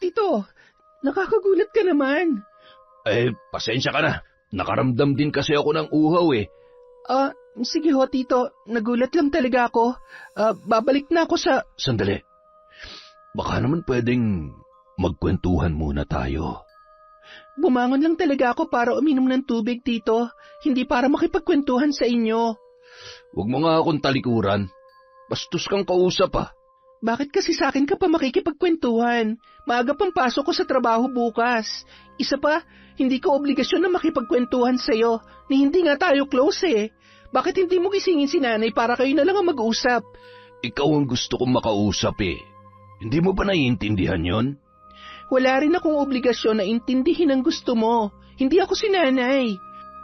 Tito, nakakagulat ka naman. Pasensya ka na. Nakaramdam din kasi ako ng uhaw eh. Sige ho, Tito. Nagulat lang talaga ako. Babalik na ako sa... Sandali. Baka naman pwedeng magkwentuhan muna tayo. Bumangon lang talaga ako para uminom ng tubig, Tito. Hindi para makipagkwentuhan sa inyo. Huwag mo nga akong talikuran. Bastos kang kausap ah. Bakit kasi sa akin ka pa makikipagkwentuhan? Maaga pang pasok ko sa trabaho bukas. Isa pa, hindi ko obligasyon na makipagkwentuhan sa'yo, ni hindi nga tayo close eh. Bakit hindi mo gisingin si nanay para kayo na lang ang mag-usap? Ikaw ang gusto kong makausap eh. Hindi mo ba naiintindihan yon? Wala rin akong obligasyon na intindihin ang gusto mo. Hindi ako si nanay.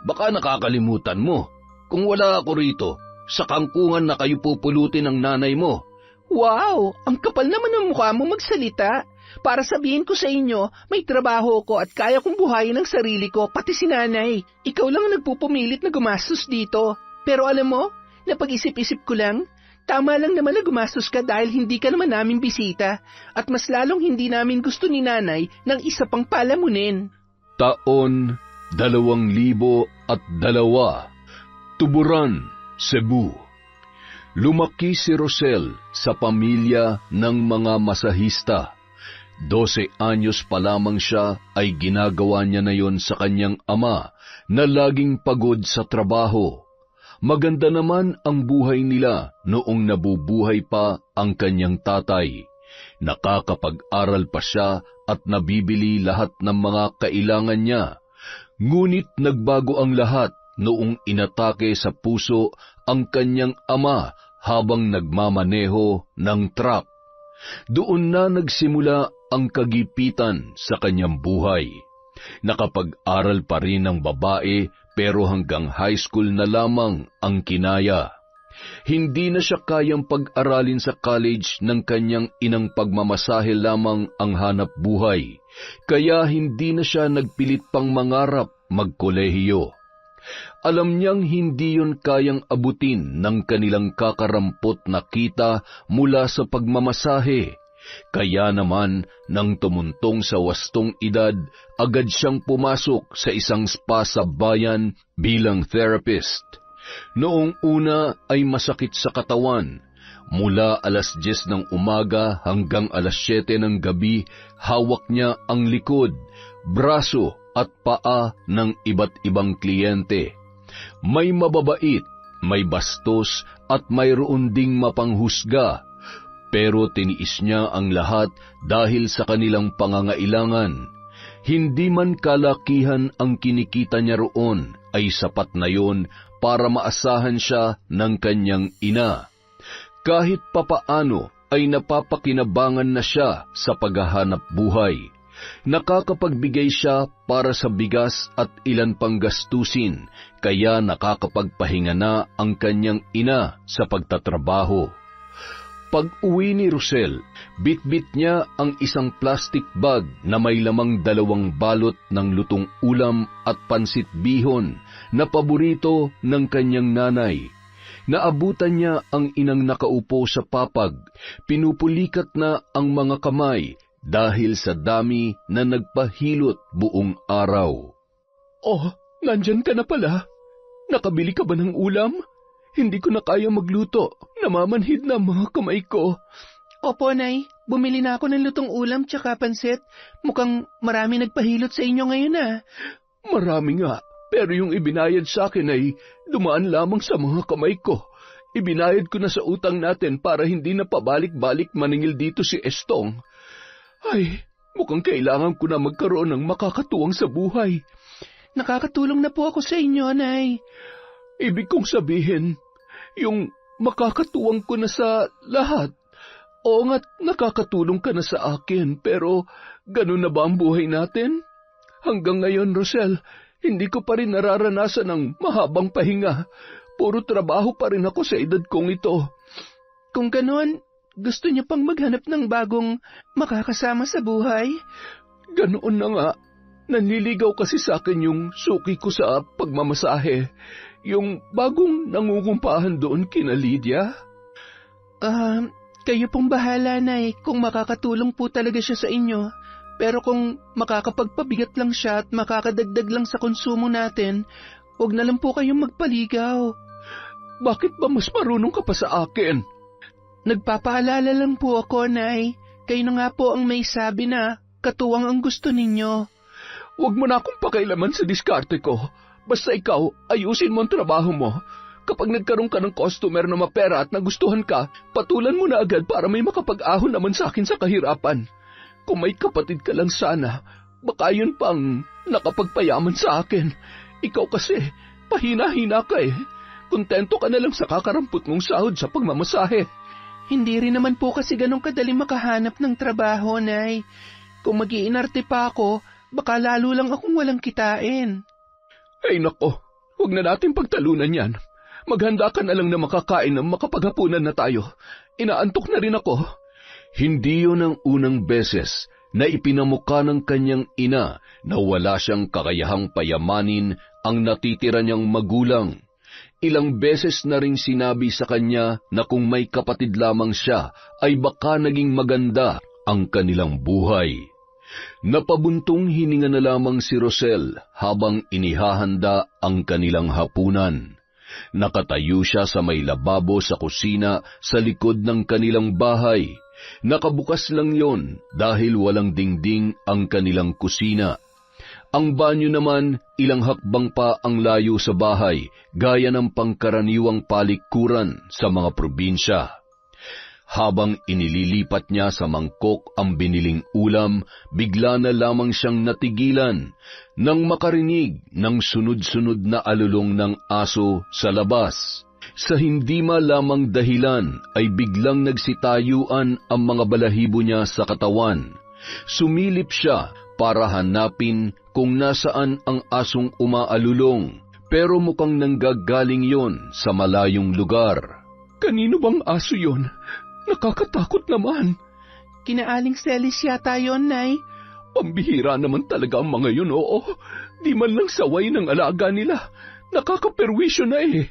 Baka nakakalimutan mo. Kung wala ako rito, sa kangkungan na kayo pupulutin ng nanay mo. Wow! Ang kapal naman ng mukha mo magsalita. Para sabihin ko sa inyo, may trabaho ko at kaya kong buhayin ang sarili ko, pati si nanay. Ikaw lang ang nagpupumilit na gumastos dito. Pero alam mo, napag-isip-isip ko lang, tama lang naman na gumastos ka dahil hindi ka naman namin bisita. At mas lalong hindi namin gusto ni nanay ng isa pang palamunin. Taon 2002, Tuburan, Cebu. Lumaki si Rosel sa pamilya ng mga masahista. 12 anyos pa lamang siya ay ginagawa niya na yon sa kanyang ama na laging pagod sa trabaho. Maganda naman ang buhay nila noong nabubuhay pa ang kanyang tatay. Nakakapag-aral pa siya at nabibili lahat ng mga kailangan niya. Ngunit nagbago ang lahat noong inatake sa puso ang kanyang ama habang nagmamaneho ng truck. Doon na nagsimula ang kagipitan sa kanyang buhay. Nakapag-aral pa rin ang babae pero hanggang high school na lamang ang kinaya. Hindi na siya kayang pag-aralin sa college ng kanyang inang pagmamasahe lamang ang hanap buhay, kaya hindi na siya nagpilit pang mangarap magkolehiyo. Alam niyang hindi yun kayang abutin ng kanilang kakarampot na kita mula sa pagmamasahe. Kaya naman, nang tumuntong sa wastong edad, agad siyang pumasok sa isang spa sa bayan bilang therapist. Noong una ay masakit sa katawan. Mula 10:00 ng umaga hanggang 7:00 ng gabi, hawak niya ang likod, braso at paa ng iba't ibang kliyente. May mababait, may bastos at mayroon ding mapanghusga. Pero tiniis niya ang lahat dahil sa kanilang pangangailangan. Hindi man kalakihan ang kinikita niya roon, ay sapat na yon para maasahan siya ng kanyang ina. Kahit papaano ay napapakinabangan na siya sa paghahanap buhay. Nakakapagbigay siya para sa bigas at ilan pang gastusin, kaya nakakapagpahinga na ang kanyang ina sa pagtatrabaho. Pag-uwi ni Rosel, bitbit niya ang isang plastic bag na may lamang 2 balot ng lutong ulam at pansit bihon na paborito ng kanyang nanay. Naabutan niya ang inang nakaupo sa papag, pinupulikat na ang mga kamay dahil sa dami na nagpahilot buong araw. Oh, nandyan ka na pala. Nakabili ka ba ng ulam? Hindi ko na kaya magluto. Namamanhid na mga kamay ko. Opo, Nay. Bumili na ako ng lutong ulam tsaka pansit. Mukhang marami nagpahilot sa inyo ngayon ah. Marami nga, pero yung ibinayad sa akin ay dumaan lamang sa mga kamay ko. Ibinayad ko na sa utang natin para hindi na pabalik-balik maningil dito si Estong. Ay, mukhang kailangan ko na magkaroon ng makakatuwang sa buhay. Nakakatulong na po ako sa inyo, Nay. Ibig kong sabihin, yung makakatuwang ko na sa lahat. Oo nga't nakakatulong ka na sa akin, pero ganun na ba ang buhay natin? Hanggang ngayon, Rosel, hindi ko pa rin nararanasan ng mahabang pahinga. Puro trabaho pa rin ako sa edad kong ito. Kung ganun, gusto niya pang maghanap ng bagong makakasama sa buhay? Ganoon na nga. Nanliligaw kasi sa akin yung suki ko sa pagmamasahe. Yung bagong nangungumpahan doon kina Lydia. Kayo pong bahala, Nay, kung makakatulong po talaga siya sa inyo. Pero kung makakapagpabigat lang siya at makakadagdag lang sa konsumo natin, huwag na lang po kayong magpaligaw. Bakit ba mas marunong ka pa sa akin? Nagpapaalala lang po ako, Nay. Kayo na nga po ang may sabi na katuwang ang gusto ninyo. Huwag mo na akong pakailaman sa diskarte ko. Basta ikaw, ayusin mo ang trabaho mo. Kapag nagkaroon ka ng customer na mapera at nagustuhan ka, patulan mo na agad para may makapag-ahon naman sa akin sa kahirapan. Kung may kapatid ka lang sana, baka yun pang nakapagpayaman sa akin. Ikaw kasi, pahina-hina ka eh. Kontento ka na lang sa kakarampot mong sahod sa pagmamasahe. Hindi rin naman po kasi ganun kadali makahanap ng trabaho, Nay. Kung mag-iinarte pa ako, baka lalo lang akong walang kitain. Ay nako, huwag na natin pagtalunan yan. Maghanda ka na lang na makakain ng makapaghapunan na tayo. Inaantok na rin ako. Hindi yun ang unang beses na ipinamukha ng kanyang ina na wala siyang kakayahang payamanin ang natitira niyang magulang. Ilang beses na ring sinabi sa kanya na kung may kapatid lamang siya ay baka naging maganda ang kanilang buhay. Napabuntong hininga na lamang si Rosel habang inihahanda ang kanilang hapunan. Nakatayo siya sa may lababo sa kusina sa likod ng kanilang bahay. Nakabukas lang yon dahil walang dingding ang kanilang kusina. Ang banyo naman, ilang hakbang pa ang layo sa bahay, gaya ng pangkaraniwang palikuran sa mga probinsya. Habang inililipat niya sa mangkok ang biniling ulam, bigla na lamang siyang natigilan nang makarinig ng sunod-sunod na alulong ng aso sa labas. Sa hindi malamang dahilan ay biglang nagsitayuan ang mga balahibo niya sa katawan. Sumilip siya para hanapin kung nasaan ang asong umaalulong, pero mukhang nanggagaling yon sa malayong lugar. Kanino bang aso yon? Nakakatakot naman. Kinaaling Celis yata yon, Nay. Pambihira naman talaga ang mga yun, oo. Di man lang saway ng alaga nila. Nakakaperwisyo na eh.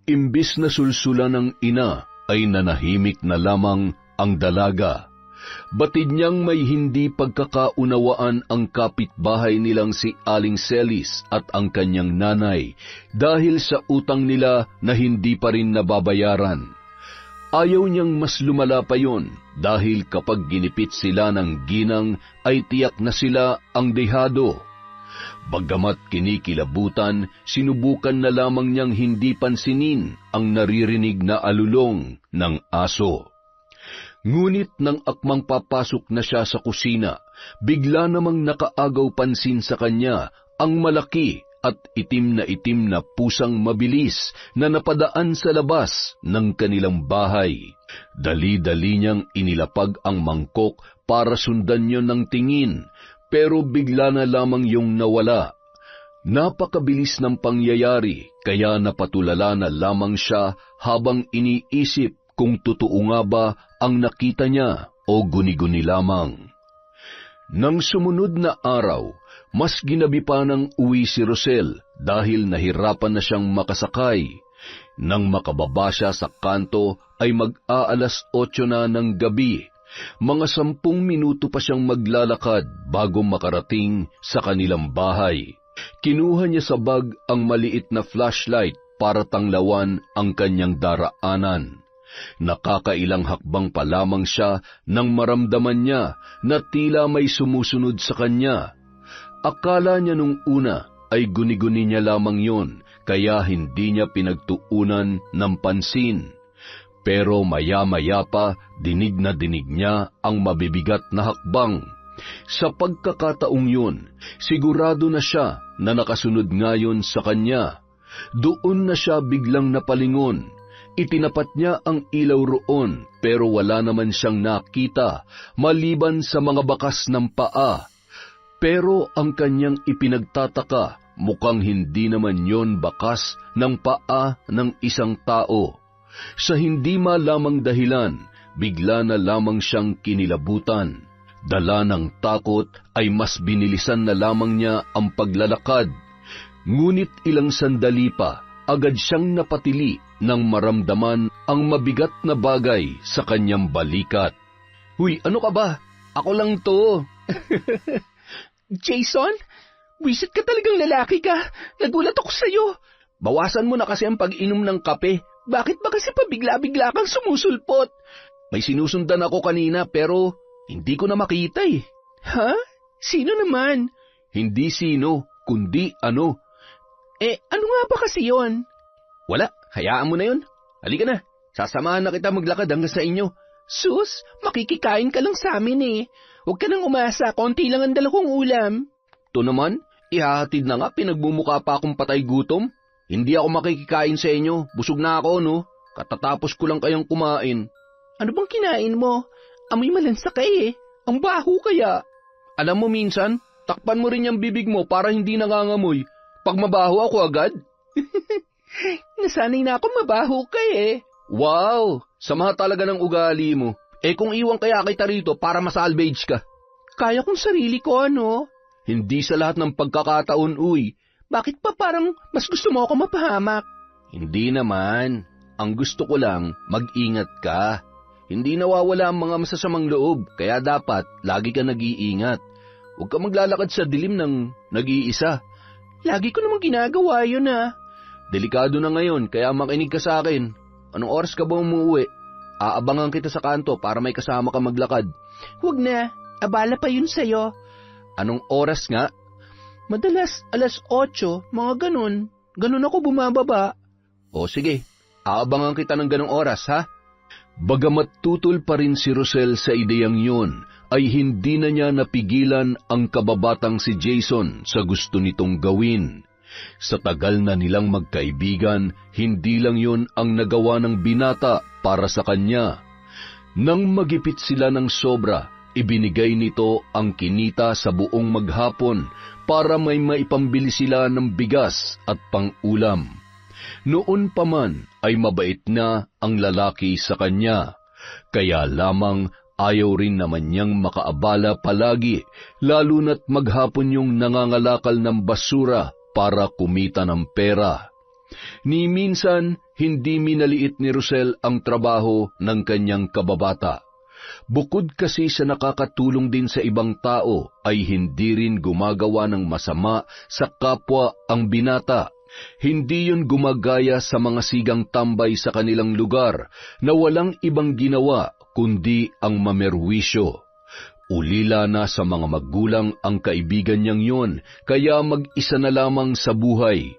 Imbis na sulsulan ng ina, ay nanahimik na lamang ang dalaga. Batid niyang may hindi pagkakaunawaan ang kapitbahay nilang si Aling Celis at ang kanyang nanay dahil sa utang nila na hindi pa rin nababayaran. Ayaw niyang mas lumala pa yon dahil kapag ginipit sila ng ginang ay tiyak na sila ang dehado. Bagamat kinikilabutan, sinubukan na lamang niyang hindi pansinin ang naririnig na alulong ng aso. Ngunit nang akmang papasok na siya sa kusina, bigla namang nakaagaw pansin sa kanya ang malaki at itim na pusang mabilis na napadaan sa labas ng kanilang bahay. Dali-dali niyang inilapag ang mangkok para sundan niyo ng tingin, pero bigla na lamang yung nawala. Napakabilis ng pangyayari, kaya napatulala na lamang siya habang iniisip kung totoo nga ba ang nakita niya o guni-guni lamang. Nang sumunod na araw, mas ginabi pa ng uwi si Rosel dahil nahirapan na siyang makasakay. Nang makababa siya sa kanto ay mag-aalas 8 na ng gabi. Mga 10 minuto pa siyang maglalakad bago makarating sa kanilang bahay. Kinuha niya sa bag ang maliit na flashlight para tanglawan ang kanyang daraanan. Nakakailang hakbang pa lamang siya nang maramdaman niya na tila may sumusunod sa kanya. Akala niya nung una ay guni-guni niya lamang yon, kaya hindi niya pinagtuunan ng pansin. Pero maya-maya pa, dinig na dinig niya ang mabibigat na hakbang. Sa pagkakataong yun, sigurado na siya na nakasunod ngayon sa kanya. Doon na siya biglang napalingon. Itinapat niya ang ilaw roon, pero wala naman siyang nakita, maliban sa mga bakas ng paa. Pero ang kanyang ipinagtataka, mukhang hindi naman yon bakas ng paa ng isang tao. Sa hindi malamang dahilan, bigla na lamang siyang kinilabutan. Dala ng takot ay mas binilisan na lamang niya ang paglalakad. Ngunit ilang sandali pa, agad siyang napatili nang maramdaman ang mabigat na bagay sa kanyang balikat. Huy, ano ka ba? Ako lang to. Jason, wisit ka talagang lalaki ka. Nagulat ako sa'yo. Bawasan mo na kasi ang pag-inom ng kape. Bakit ba kasi pabigla-bigla kang sumusulpot? May sinusundan ako kanina pero hindi ko na makita eh. Ha? Sino naman? Hindi sino, kundi ano. Ano nga ba kasi yon? Wala, hayaan mo na yon. Halika na, sasamahan na kita maglakad hanggang sa inyo. Sus, makikikain ka lang sa amin eh. Huwag ka nang umasa, konti lang ang dala kong ulam. Ito naman, ihahatid na nga, pinagmumukha pa akong patay gutom. Hindi ako makikikain sa inyo, busog na ako no. Katatapos ko lang kayang kumain. Ano bang kinain mo? Amoy malansa ka eh. Ang baho kaya. Alam mo minsan, takpan mo rin yung bibig mo para hindi nangangamoy. Pag mabaho ako agad. Nasanay na ako mabaho ka eh. Wow, sama talaga ng ugali mo. Kung iwan kaya kita rito para masalvage ka. Kaya kong sarili ko ano? Hindi sa lahat ng pagkakataon, uy. Bakit pa parang mas gusto mo ako mapahamak? Hindi naman. Ang gusto ko lang, mag-ingat ka. Hindi nawawala ang mga masasamang loob, kaya dapat lagi ka nag-iingat. Huwag ka maglalakad sa dilim ng nag-iisa. Lagi ko namang ginagawa yun ah. Delikado na ngayon, kaya makinig ka sa akin. Anong oras ka ba umuwi? Aabangan kita sa kanto para may kasama ka maglakad. Huwag na, abala pa yun sa'yo. Anong oras nga? Madalas 8:00, mga ganun. Ganun ako bumababa. O sige, aabangan kita ng ganung oras ha? Bagamat tutol pa rin si Rosel sa ideyang yun, ay hindi na niya napigilan ang kababatang si Jason sa gusto nitong gawin. Sa tagal na nilang magkaibigan, hindi lang yun ang nagawa ng binata para sa kanya. Nang magipit sila ng sobra, ibinigay nito ang kinita sa buong maghapon para may maipambili sila ng bigas at pang-ulam. Noon pa man ay mabait na ang lalaki sa kanya, kaya lamang ayaw rin naman niyang makaabala palagi, lalo na't maghapon yung nangangalakal ng basura para kumita ng pera. Ni minsan, hindi minaliit ni Rosel ang trabaho ng kanyang kababata. Bukod kasi sa nakakatulong din sa ibang tao, ay hindi rin gumagawa ng masama sa kapwa ang binata. Hindi yun gumagaya sa mga sigang tambay sa kanilang lugar na walang ibang ginawa kundi ang mamerwisyo. Ulila na sa mga magulang ang kaibigan niyang yon, kaya mag-isa na lamang sa buhay.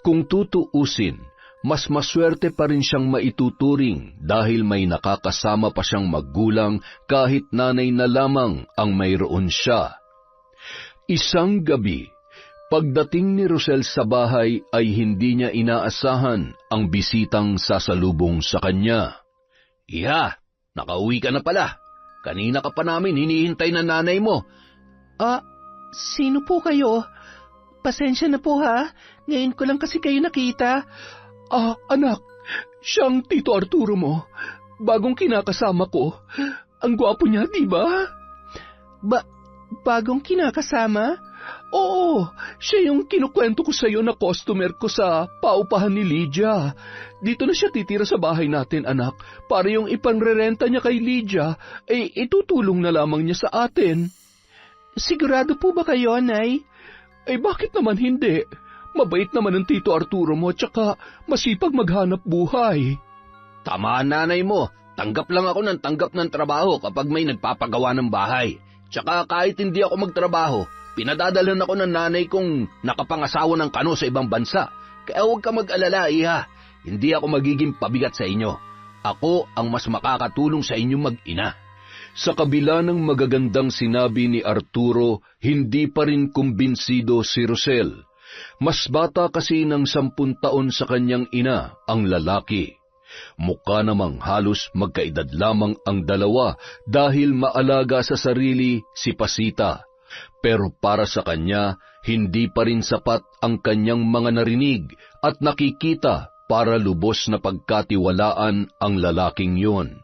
Kung tutuusin, mas maswerte pa rin siyang maituturing dahil may nakakasama pa siyang magulang kahit nanay na lamang ang mayroon siya. Isang gabi, pagdating ni Rosel sa bahay ay hindi niya inaasahan ang bisitang sasalubong sa kanya. Iha, nakauwi ka na pala. Kanina ka pa namin hinihintay na nanay mo. Sino po kayo? Pasensya na po ha, ngayon ko lang kasi kayo nakita. Anak, siyang Tito Arturo mo. Bagong kinakasama ko. Ang gwapo niya, di ba? Bagong kinakasama? Oo, siya yung kinukwento ko sa'yo na customer ko sa paupahan ni Lydia. Dito na siya titira sa bahay natin, anak, para yung ipanrerenta niya kay Lydia, itutulong na lamang niya sa atin. Sigurado po ba kayo, Nay? Bakit naman hindi? Mabait naman ang Tito Arturo mo, tsaka masipag maghanap buhay. Tama, nanay mo. Tanggap lang ako ng trabaho kapag may nagpapagawa ng bahay. Tsaka kahit hindi ako magtrabaho, pinadadalhan ako ng nanay kong nakapangasawa ng kano sa ibang bansa. Kaya huwag ka mag-alala, iha. Hindi ako magiging pabigat sa inyo. Ako ang mas makakatulong sa inyong mag-ina. Sa kabila ng magagandang sinabi ni Arturo, hindi pa rin kumbinsido si Rosel. Mas bata kasi ng 10 taon sa kanyang ina ang lalaki. Mukha namang halos magkaedad lamang ang dalawa dahil maalaga sa sarili si Pasita. Pero para sa kanya, hindi pa rin sapat ang kanyang mga narinig at nakikita para lubos na pagkatiwalaan ang lalaking yon.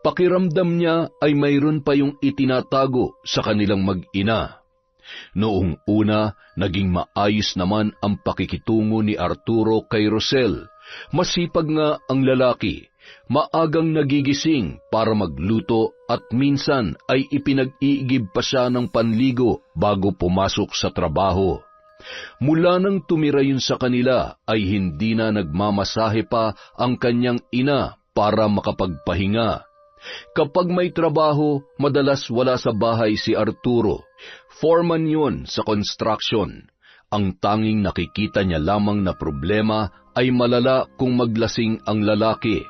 Pakiramdam niya ay mayroon pa yung itinatago sa kanilang mag-ina. Noong una, naging maayos naman ang pakikitungo ni Arturo kay Rosel. Masipag nga ang lalaki, Maagang nagigising para magluto at minsan ay ipinag-iigib pa siya ng panligo bago pumasok sa trabaho. Mula nang tumira yun sa kanila ay hindi na nagmamasahe pa ang kanyang ina para makapagpahinga. Kapag may trabaho, madalas wala sa bahay si Arturo. Foreman yun sa construction. Ang tanging nakikita niya lamang na problema ay malala kung maglasing ang lalaki.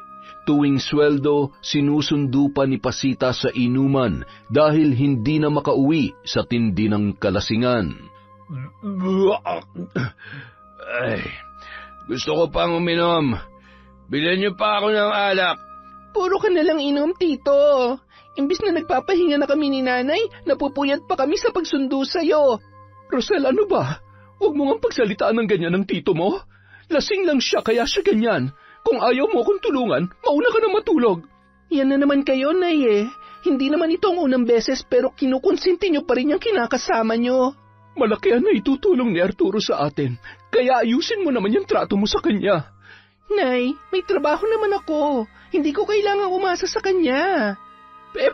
Tuwing sweldo, sinusundo pa ni Pasita sa inuman dahil hindi na makauwi sa tindi ng kalasingan. Ay, gusto ko pang uminom. Bilhan niyo pa ako ng alak. Puro ka na lang inom, Tito. Imbis na nagpapahinga na kami ni Nanay, napupuyat pa kami sa pagsundo sa'yo. Rosel, ano ba? Huwag mo nga pagsalitaan ng ganyan ng tito mo. Lasing lang siya kaya siya ganyan. Kung ayaw mo akong tulungan, mauna ka na matulog. Yan na naman kayo, Nay eh. Hindi naman ito ang unang beses pero kinukonsinti niyo pa rin yung kinakasama niyo. Malaki na itutulong ni Arturo sa atin, kaya ayusin mo naman yung trato mo sa kanya. Nay, may trabaho naman ako. Hindi ko kailangang umasa sa kanya.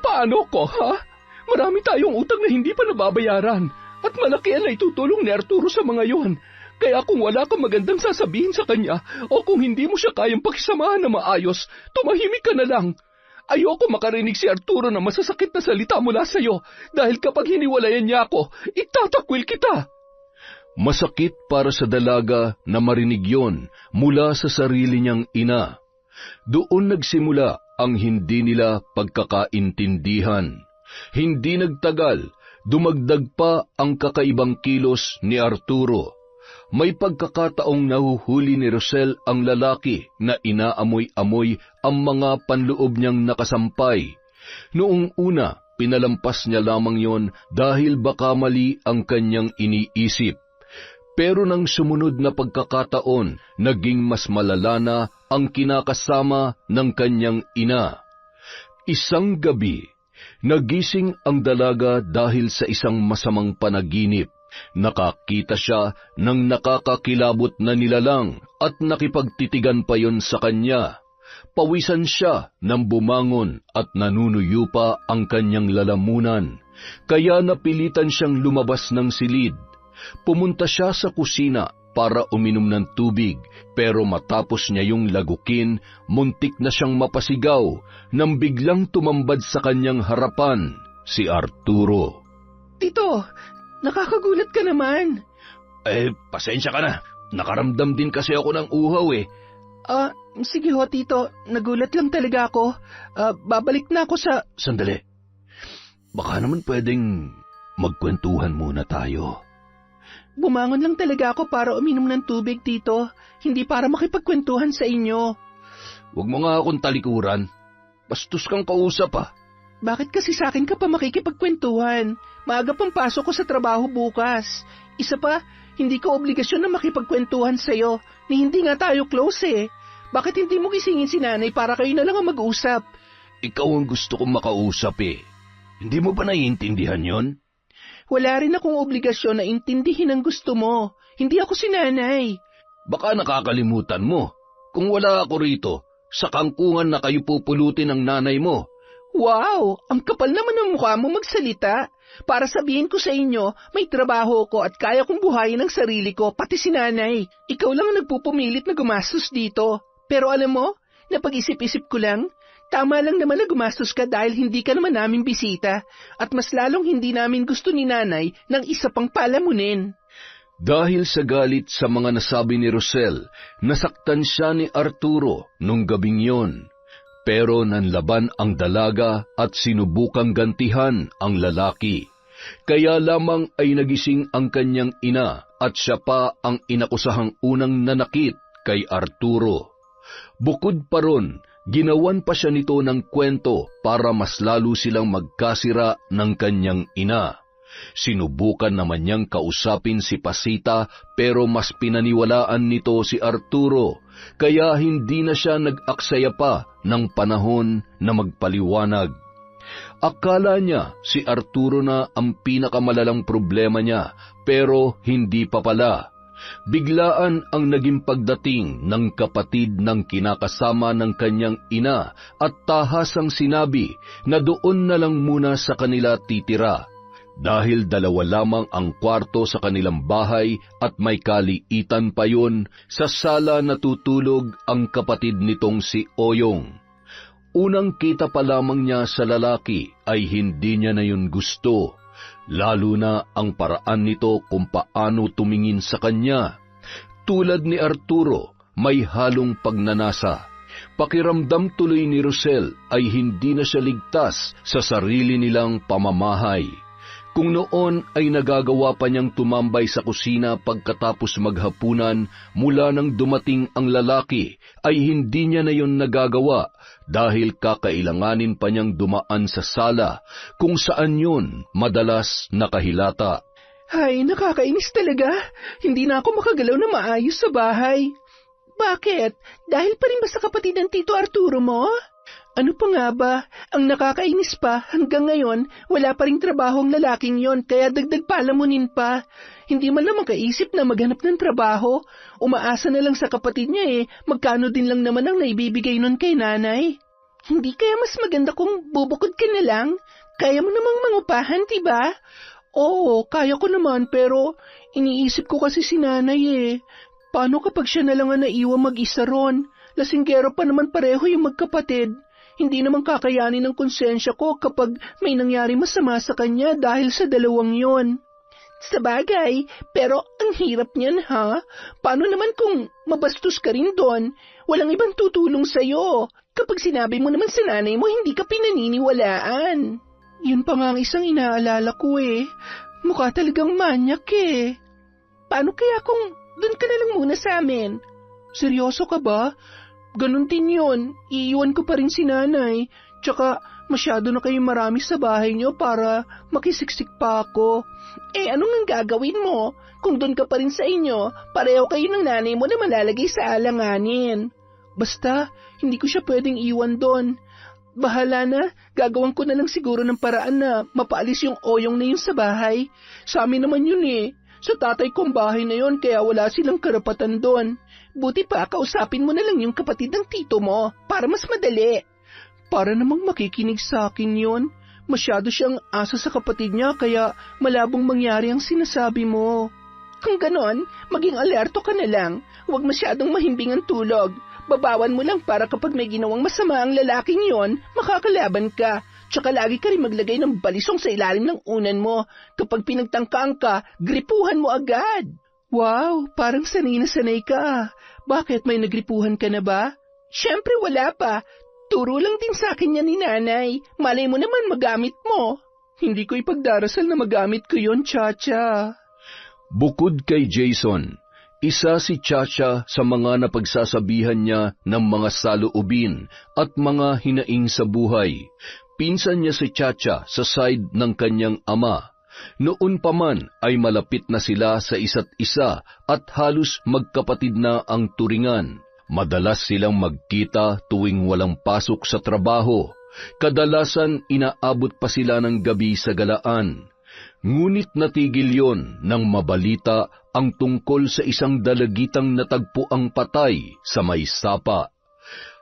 Paano ko, ha? Marami tayong utang na hindi pa nababayaran at malaki na itutulong ni Arturo sa mga yon. Kaya kung wala kang magandang sasabihin sa kanya o kung hindi mo siya kayang pakisamahan na maayos, tumahimik ka na lang. Ayoko makarinig si Arturo na masasakit na salita mula sa'yo dahil kapag hiniwalayan niya ako, itatakwil kita. Masakit para sa dalaga na marinig yon mula sa sarili niyang ina. Doon nagsimula ang hindi nila pagkakaintindihan. Hindi nagtagal, dumagdag pa ang kakaibang kilos ni Arturo. May pagkakataong nahuhuli ni Rosel ang lalaki na inaamoy-amoy ang mga panloob niyang nakasampay. Noong una, pinalampas niya lamang yon dahil baka mali ang kanyang iniisip. Pero nang sumunod na pagkakataon, naging mas malala na ang kinakasama ng kanyang ina. Isang gabi, nagising ang dalaga dahil sa isang masamang panaginip. Nakakita siya ng nakakakilabot na nilalang at nakipagtitigan pa yon sa kanya. Pawisan siya nang bumangon at nanunuyo pa ang kanyang lalamunan, kaya napilitan siyang lumabas ng silid. Pumunta siya sa kusina para uminom ng tubig, pero matapos niya yung lagukin, muntik na siyang mapasigaw nang biglang tumambad sa kanyang harapan si Arturo. Tito, nakakagulat ka naman. Pasensya ka na. Nakaramdam din kasi ako ng uhaw eh. Sige ho, Tito. Nagulat lang talaga ako. Babalik na ako sa... Sandali. Baka naman pwedeng magkwentuhan muna tayo. Bumangon lang talaga ako para uminom ng tubig, Tito. Hindi para makipagkwentuhan sa inyo. Huwag mo nga akong talikuran. Bastos kang kausap ah. Bakit kasi sa akin ka pa makikipagkwentuhan? Maaga pang pasok ko sa trabaho bukas. Isa pa, hindi ko obligasyon na makipagkwentuhan sa'yo, ni hindi nga tayo close eh. Bakit hindi mo gisingin si Nanay para kayo na lang ang mag-usap? Ikaw ang gusto kong makausap eh. Hindi mo ba naiintindihan yon? Wala rin akong obligasyon na intindihin ang gusto mo. Hindi ako si Nanay. Baka nakakalimutan mo. Kung wala ako rito, sa kangkungan na kayo pupulutin ng nanay mo. Wow! Ang kapal naman ng mukha mo magsalita. Para sabihin ko sa inyo, may trabaho ko at kaya kong buhayin ang sarili ko, pati si Nanay. Ikaw lang ang nagpupumilit na gumastos dito. Pero alam mo, napag-isip-isip ko lang, tama lang naman na gumastos ka dahil hindi ka naman namin bisita at mas lalong hindi namin gusto ni Nanay ng isa pang palamunin. Dahil sa galit sa mga nasabi ni Rosel, nasaktan siya ni Arturo nung gabing yon. Pero nanlaban ang dalaga at sinubukang gantihan ang lalaki. Kaya lamang ay nagising ang kanyang ina at siya pa ang inakusahang unang nanakit kay Arturo. Bukod pa ron, ginawan pa siya nito ng kwento para mas lalo silang magkasira ng kanyang ina. Sinubukan naman niyang kausapin si Pasita pero mas pinaniwalaan nito si Arturo, kaya hindi na siya nag-aksaya pa ng panahon na magpaliwanag. Akala niya si Arturo na ang pinakamalalang problema niya, pero hindi pa pala. Biglaan ang naging pagdating ng kapatid ng kinakasama ng kanyang ina at tahasang sinabi na doon na lang muna sa kanila titira dahil 2 lamang ang kwarto sa kanilang bahay at may kaliitan pa yon sa sala natutulog ang kapatid nitong si Oyong. Unang kita pa lamang niya sa lalaki ay hindi niya na yun gusto, lalo na ang paraan nito kung paano tumingin sa kanya. Tulad ni Arturo, may halong pagnanasa. Pakiramdam tuloy ni Rosel ay hindi na siya ligtas sa sarili nilang pamamahay. Kung noon ay nagagawa pa niyang tumambay sa kusina pagkatapos maghapunan mula nang dumating ang lalaki, ay hindi niya na yun nagagawa dahil kakailanganin pa niyang dumaan sa sala kung saan yun madalas nakahilata. Ay, nakakainis talaga. Hindi na ako makagalaw na maayos sa bahay. Bakit? Dahil pa rin ba sa kapatid ng Tito Arturo mo? Ano pa nga ba? Ang nakakainis pa, hanggang ngayon, wala pa ring trabaho ang lalaking yon, kaya dagdag palamunin pa. Hindi man lang makaisip na maghanap ng trabaho. Umaasa na lang sa kapatid niya magkano din lang naman ang naibibigay nun kay nanay. Hindi kaya mas maganda kung bubukod ka na lang? Kaya mo namang mangupahan, diba? Oo, kaya ko naman, pero iniisip ko kasi si nanay Paano kapag siya na lang ang naiwang mag-isa ron? Lasinggero pa naman pareho yung magkapatid. Hindi naman kakayanin ng konsensya ko kapag may nangyari masama sa kanya dahil sa 2 yon. Sabagay, pero ang hirap niyan ha? Paano naman kung mabastos ka rin doon? Walang ibang tutulong sa'yo. Kapag sinabi mo naman sa nanay mo, hindi ka pinaniniwalaan. Yun pa nga ang isang inaalala ko Mukha talagang manyak Paano kaya kung doon ka na lang muna sa amin? Seryoso ka ba? Ganun din yun. Iiwan ko pa rin si nanay. Tsaka masyado na kayong marami sa bahay niyo para makisiksik pa ako. Anong ang gagawin mo? Kung doon ka pa rin sa inyo, pareho kayo ng nanay mo na malalagay sa alanganin. Basta, hindi ko siya pwedeng iwan doon. Bahala na, gagawin ko na lang siguro ng paraan na mapaalis yung Oyong na yun sa bahay. Sa amin naman yun Sa tatay kong bahay na yun, kaya wala silang karapatan doon. Buti pa, kausapin mo na lang yung kapatid ng tito mo, para mas madali. Para namang makikinig sa akin yun. Masyado siyang asa sa kapatid niya, kaya malabong mangyari ang sinasabi mo. Kung ganon, maging alerto ka na lang. Huwag masyadong mahimbing ang tulog. Babawan mo lang para kapag may ginawang masama ang lalaking yon, makakalaban ka. Tsaka lagi ka rin maglagay ng balisong sa ilalim ng unan mo. Kapag pinagtangkaan ka, gripuhan mo agad. Wow, parang sanay na sanay ka. Bakit, may nagripuhan ka na ba? Siyempre wala pa. Turo lang din sa akin yan ni nanay. Malay mo naman magamit mo. Hindi ko ipagdarasal na magamit ko yon, Chacha. Bukod kay Jason, isa si Chacha sa mga napagsasabihan niya ng mga saloobin at mga hinaing sa buhay. Pinsan niya si Chacha sa side ng kanyang ama. Noon pa man ay malapit na sila sa isa't isa at halos magkapatid na ang turingan. Madalas silang magkita tuwing walang pasok sa trabaho. Kadalasan inaabot pa sila ng gabi sa galaan. Ngunit natigil yon nang mabalita ang tungkol sa isang dalagitang natagpuang patay sa may sapa.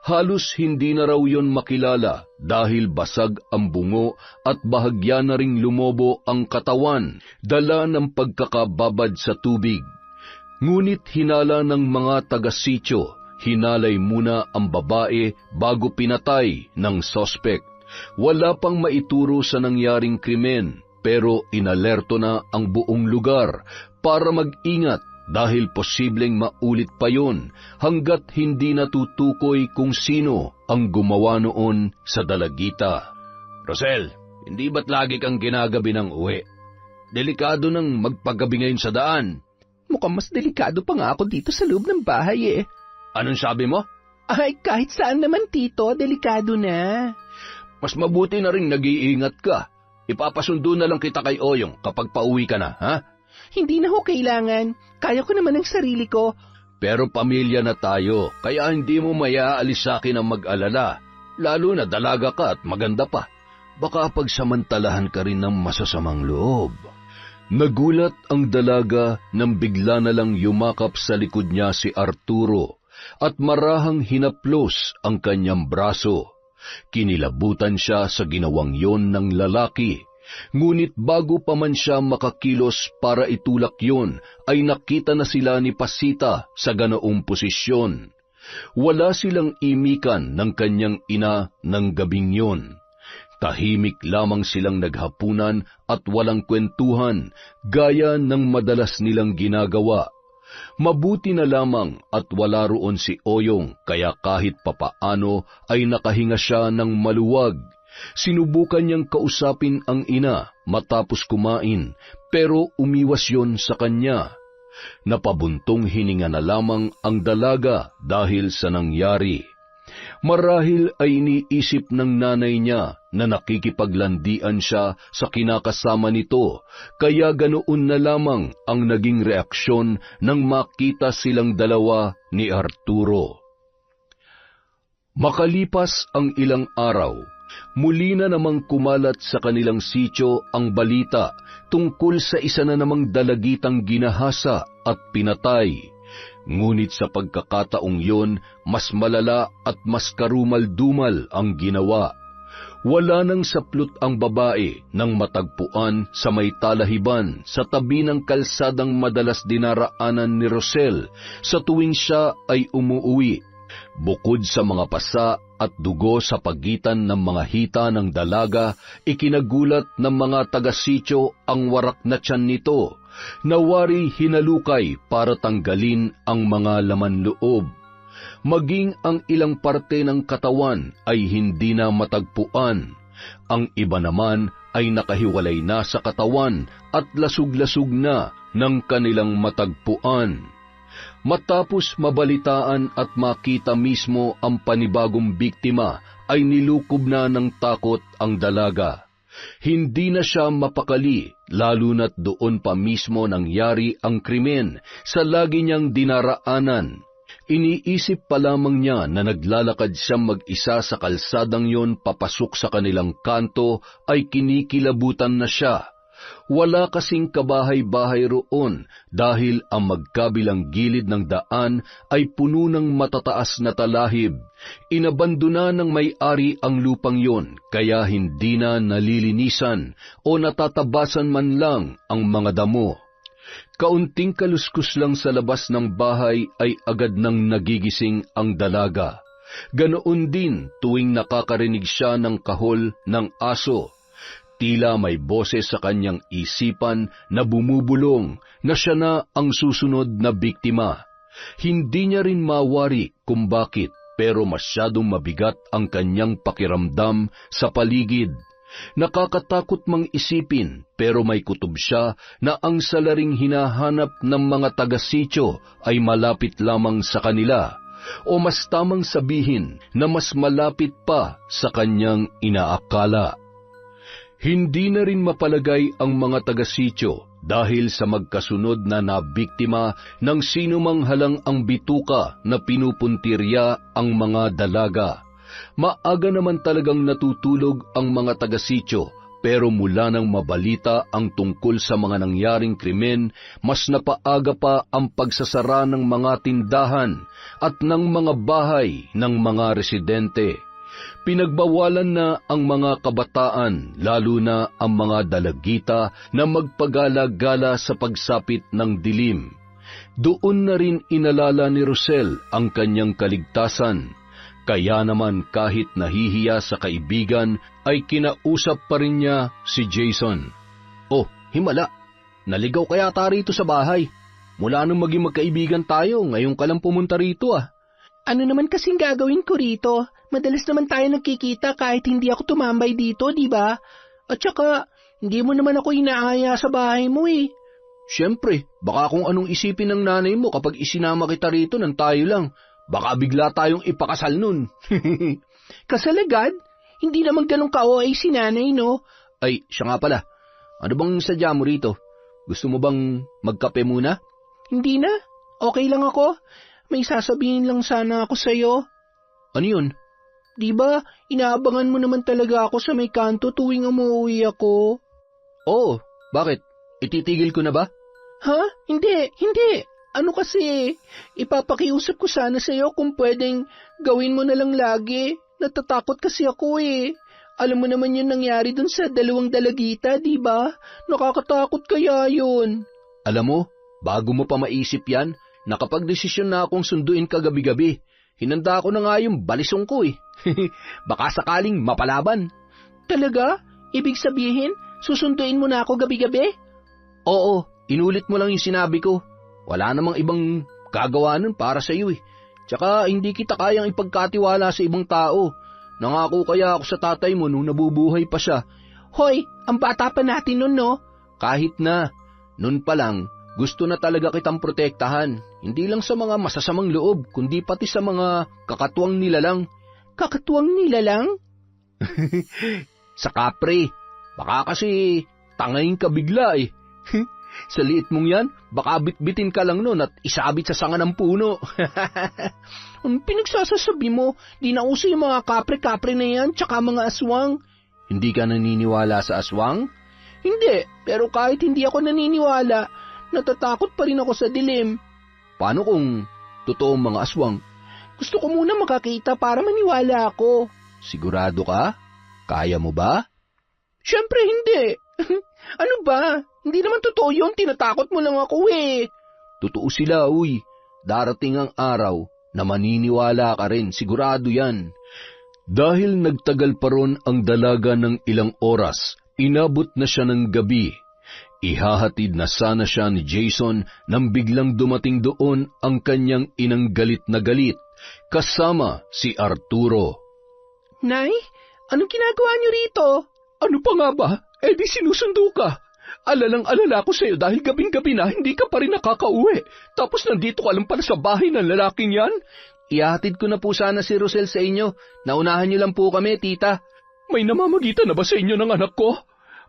Halos hindi na raw yon makilala dahil basag ang bungo at bahagya na ring lumobo ang katawan, dala ng pagkakababad sa tubig. Ngunit hinala ng mga taga-sityo, hinalay muna ang babae bago pinatay ng sospek. Wala pang maituro sa nangyaring krimen, pero inalerto na ang buong lugar para mag-ingat dahil posibleng maulit pa yon hanggat hindi natutukoy kung sino ang gumawa noon sa dalagita. Rosel, hindi ba't lagi kang ginagabi ng uwi? Delikado nang magpagabi ngayon sa daan. Mukhang mas delikado pa nga ako dito sa loob ng bahay Anong sabi mo? Ay, kahit saan naman, Tito, delikado na. Mas mabuti na rin nag-iingat ka. Ipapasundo na lang kita kay Oyong kapag pauwi ka na, ha? Hindi na ho kailangan. Kaya ko naman ang sarili ko. Pero pamilya na tayo, kaya hindi mo mayaalis sa akin ang mag-alala. Lalo na dalaga ka at maganda pa. Baka pagsamantalahan ka rin ng masasamang loob. Nagulat ang dalaga nang bigla na lang yumakap sa likod niya si Arturo at marahang hinaplos ang kanyang braso. Kinilabutan siya sa ginawang yon ng lalaki, ngunit bago pa man siya makakilos para itulak yon, ay nakita na sila ni Pasita sa ganoong posisyon. Wala silang imikan ng kanyang ina ng gabing yon. Tahimik lamang silang naghapunan at walang kwentuhan, gaya ng madalas nilang ginagawa. Mabuti na lamang at wala roon si Oyong, kaya kahit papaano ay nakahinga siya ng maluwag. Sinubukan niyang kausapin ang ina matapos kumain, pero umiwas yon sa kanya. Napabuntong hininga na lamang ang dalaga dahil sa nangyari. Marahil ay iniisip ng nanay niya na nakikipaglandian siya sa kinakasama nito, kaya ganoon na lamang ang naging reaksyon nang makita silang dalawa ni Arturo. Makalipas ang ilang araw, muli na namang kumalat sa kanilang sityo ang balita tungkol sa isa na namang dalagitang ginahasa at pinatay. Ngunit sa pagkakataong yon, mas malala at mas karumal-dumal ang ginawa. Wala nang saplot ang babae nang matagpuan sa may talahiban sa tabi ng kalsadang madalas dinaraanan ni Rosel sa tuwing siya ay umuuwi. Bukod sa mga pasa at dugo sa pagitan ng mga hita ng dalaga, ikinagulat ng mga taga-sityo ang warak na tiyan nito. Nawari hinalukay para tanggalin ang mga laman loob. Maging ang ilang parte ng katawan ay hindi na matagpuan. Ang iba naman ay nakahiwalay na sa katawan at lasug-lasug na ng kanilang matagpuan. Matapos mabalitaan at makita mismo ang panibagong biktima, ay nilukob na ng takot ang dalaga. Hindi na siya mapakali, lalo na't doon pa mismo nangyari ang krimen sa lagi niyang dinaraanan. Iniisip pa lamang niya na naglalakad siyang mag-isa sa kalsadang yon papasok sa kanilang kanto, ay kinikilabutan na siya. Wala kasing kabahay-bahay roon dahil ang magkabilang gilid ng daan ay puno ng matataas na talahib. Inabandona ng may-ari ang lupang yon, kaya hindi na nalilinisan o natatabasan man lang ang mga damo. Kaunting kaluskus lang sa labas ng bahay ay agad nang nagigising ang dalaga. Ganoon din tuwing nakakarinig siya ng kahol ng aso. Tila may boses sa kanyang isipan na bumubulong na siya na ang susunod na biktima. Hindi niya rin mawari kung bakit, pero masyadong mabigat ang kanyang pakiramdam sa paligid. Nakakatakot mang isipin, pero may kutob siya na ang salaring hinahanap ng mga taga-sityo ay malapit lamang sa kanila, o mas tamang sabihin na mas malapit pa sa kanyang inaakala. Hindi na rin mapalagay ang mga taga-sityo dahil sa magkasunod na nabiktima ng sinumang halang ang bituka na pinupuntirya ang mga dalaga. Maaga naman talagang natutulog ang mga taga-sityo, pero mula nang mabalita ang tungkol sa mga nangyaring krimen, mas napaaga pa ang pagsasara ng mga tindahan at ng mga bahay ng mga residente. Pinagbawalan na ang mga kabataan, lalo na ang mga dalagita, na magpagala-gala sa pagsapit ng dilim. Doon na rin inalala ni Rosel ang kanyang kaligtasan. Kaya naman kahit nahihiya sa kaibigan, ay kinausap pa rin niya si Jason. Oh, himala, naligaw kaya tayo rito sa bahay. Mula nung maging magkaibigan tayo, ngayon ka lang pumunta rito ah. Ano naman kasing gagawin ko rito? Madalas naman tayo nagkikita kahit hindi ako tumambay dito, di ba? At saka, hindi mo naman ako inaaya sa bahay mo eh. Siyempre, baka kung anong isipin ng nanay mo kapag isinama kita rito nang tayo lang. Baka bigla tayong ipakasal nun. Kasal agad? Hindi naman ganun ka-OA si nanay, no? Ay, siya nga pala. Ano bang sadya mo rito? Gusto mo bang magkape muna? Hindi na. Okay lang ako. May sasabihin lang sana ako sa'yo. Ano yun? Di ba, inaabangan mo naman talaga ako sa may kanto tuwing umuwi ako? Oo, bakit? Ititigil ko na ba? Ha? Hindi. Ano kasi, ipapakiusap ko sana sa'yo kung pwedeng gawin mo na lang lagi. Natatakot kasi ako eh. Alam mo naman yung nangyari dun sa 2 dalagita, di ba? Nakakatakot kaya yun. Alam mo, bago mo pa maisip yan, nakapag-desisyon na akong sunduin ka gabi-gabi. Hinanda ko na nga yung balisong ko eh. Baka sakaling mapalaban. Talaga? Ibig sabihin, susunduin mo na ako gabi-gabi? Oo, inulit mo lang yung sinabi ko. Wala namang ibang gagawa nun para sa iyo eh. Tsaka hindi kita kayang ipagkatiwala sa ibang tao. Nangako kaya ako sa tatay mo nung nabubuhay pa siya. Hoy, ang bata pa natin nun, no? Kahit na, nun pa lang, gusto na talaga kitang protektahan. Hindi lang sa mga masasamang loob, kundi pati sa mga kakatuwang nilalang. Kakatuwang nilalang? Sa kapre. Baka kasi tangayin ka bigla eh. Sa liit mong yan, baka bitbitin ka lang nun at isabit sa sanga ng puno. Ang pinagsasasabi mo, di na uso yung mga kapre-kapre na yan, tsaka mga aswang. Hindi ka naniniwala sa aswang? Hindi, pero kahit hindi ako naniniwala, natatakot pa rin ako sa dilim. Paano kung totoong mga aswang? Gusto ko muna makakita para maniwala ako. Sigurado ka? Kaya mo ba? Siyempre hindi. Ano ba? Hindi naman totoo yun, tinatakot mo lang ako eh. Totoo sila, uy. Darating ang araw na maniniwala ka rin, sigurado yan. Dahil nagtagal pa ron ang dalaga ng ilang oras, inabot na siya ng gabi. Ihahatid na sana siya ni Jason nang biglang dumating doon ang kanyang inang galit na galit, kasama si Arturo. Nay, anong ginagawa niyo rito? Ano pa nga ba? Di sinusundo ka. Alalang-alala ko sa'yo dahil gabing-gabi na hindi ka pa rin nakakauwi. Tapos nandito ka lang pala sa bahay ng lalaking yan. Ihahatid ko na po sana si Rosel sa inyo. Naunahan niyo lang po kami, tita. May namamagitan na ba sa inyo ng anak ko?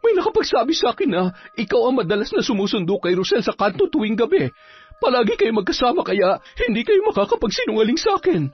May nakapagsabi sa akin na ikaw ang madalas na sumusundo kay Rosel sa kanto tuwing gabi. Palagi kayo magkasama kaya hindi kayo makakapagsinungaling sa akin.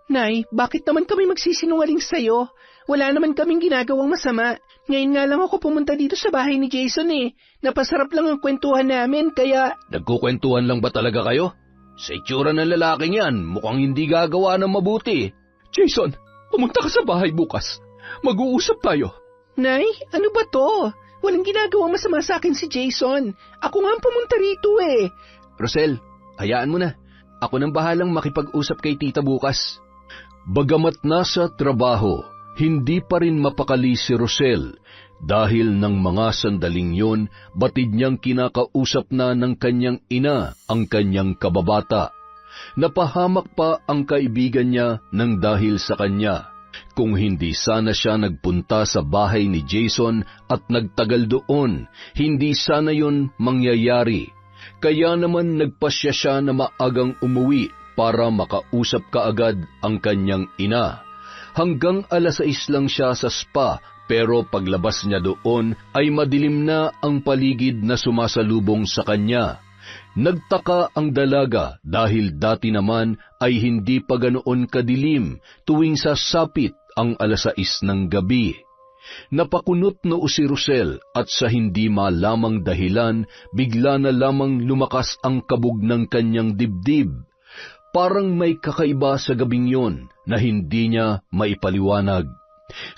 Nay, bakit naman kami magsisinungaling sa'yo? Wala naman kaming ginagawang masama. Ngayon nga lang ako pumunta dito sa bahay ni Jason eh. Napasarap lang ang kwentuhan namin kaya... Nagkukwentuhan lang ba talaga kayo? Sa itsura ng lalaking yan, mukhang hindi gagawa ng mabuti. Jason, pumunta ka sa bahay bukas. Mag-uusap tayo. Nay, ano ba to? Walang ginagawang masama sa akin si Jason. Ako nga ang pumunta rito eh. Rosel, hayaan mo na. Ako nang bahalang makipag-usap kay tita bukas. Bagamat nasa trabaho, hindi pa rin mapakali si Rosel dahil ng mga sandaling yon batid niyang kinakausap na ng kanyang ina ang kanyang kababata. Napahamak pa ang kaibigan niya ng dahil sa kanya. Kung hindi sana siya nagpunta sa bahay ni Jason at nagtagal doon, hindi sana yon mangyayari. Kaya naman nagpasya siya na maagang umuwi para makausap kaagad ang kanyang ina. Hanggang 6:00 lang siya sa spa, pero paglabas niya doon ay madilim na ang paligid na sumasalubong sa kanya. Nagtaka ang dalaga dahil dati naman ay hindi pa ganoon kadilim tuwing sasapit ang 6:00 ng gabi. Napakunot noo si Rosel at sa hindi malamang dahilan, bigla na lamang lumakas ang kabog ng kanyang dibdib. Parang may kakaiba sa gabing yon na hindi niya maipaliwanag.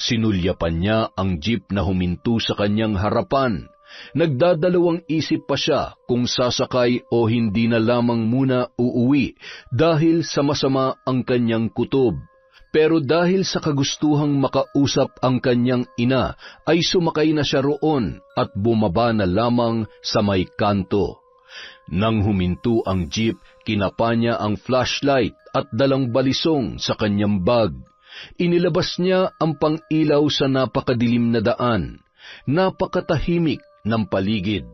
Sinulyapan niya ang jeep na huminto sa kanyang harapan. Nagdadalawang isip pa siya kung sasakay o hindi na lamang muna uuwi dahil sa masama ang kanyang kutob. Pero dahil sa kagustuhang makausap ang kanyang ina, ay sumakay na siya roon at bumaba na lamang sa may kanto. Nang huminto ang jeep, kinapa niya ang flashlight at dalang balisong sa kanyang bag. Inilabas niya ang pang-ilaw sa napakadilim na daan. Napakatahimik ng paligid.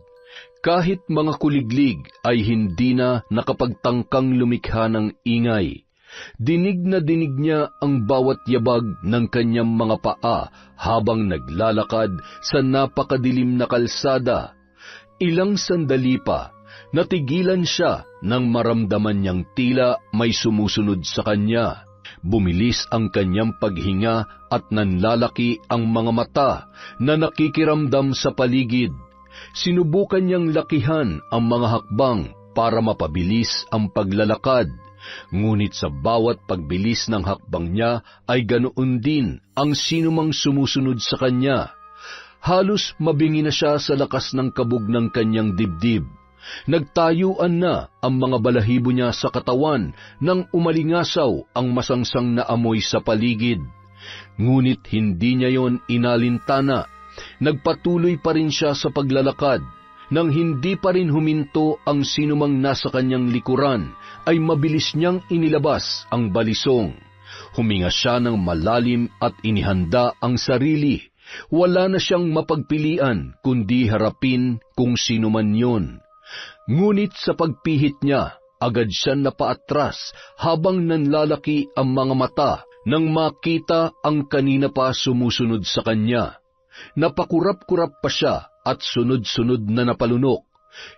Kahit mga kuliglig ay hindi na nakapagtangkang lumikha ng ingay. Dinig na dinig niya ang bawat yabag ng kanyang mga paa habang naglalakad sa napakadilim na kalsada. Ilang sandali pa, natigilan siya nang maramdaman niyang tila may sumusunod sa kanya. Bumilis ang kanyang paghinga at nanlalaki ang mga mata na nakikiramdam sa paligid. Sinubukan niyang lakihan ang mga hakbang para mapabilis ang paglalakad, ngunit sa bawat pagbilis ng hakbang niya ay ganoon din ang sinumang sumusunod sa kanya. Halos mabingi na siya sa lakas ng kabog ng kanyang dibdib. Nagtayuan na ang mga balahibo niya sa katawan nang umalingasaw ang masangsang na amoy sa paligid. Ngunit hindi niya yon inalintana. Nagpatuloy pa rin siya sa paglalakad. Nang hindi pa rin huminto ang sinumang nasa kanyang likuran, ay mabilis niyang inilabas ang balisong. Huminga siya ng malalim at inihanda ang sarili. Wala na siyang mapagpilian kundi harapin kung sino man yun. Ngunit sa pagpihit niya, agad siya napaatras habang nanlalaki ang mga mata nang makita ang kanina pa sumusunod sa kanya. Napakurap-kurap pa siya at sunod-sunod na napalunok.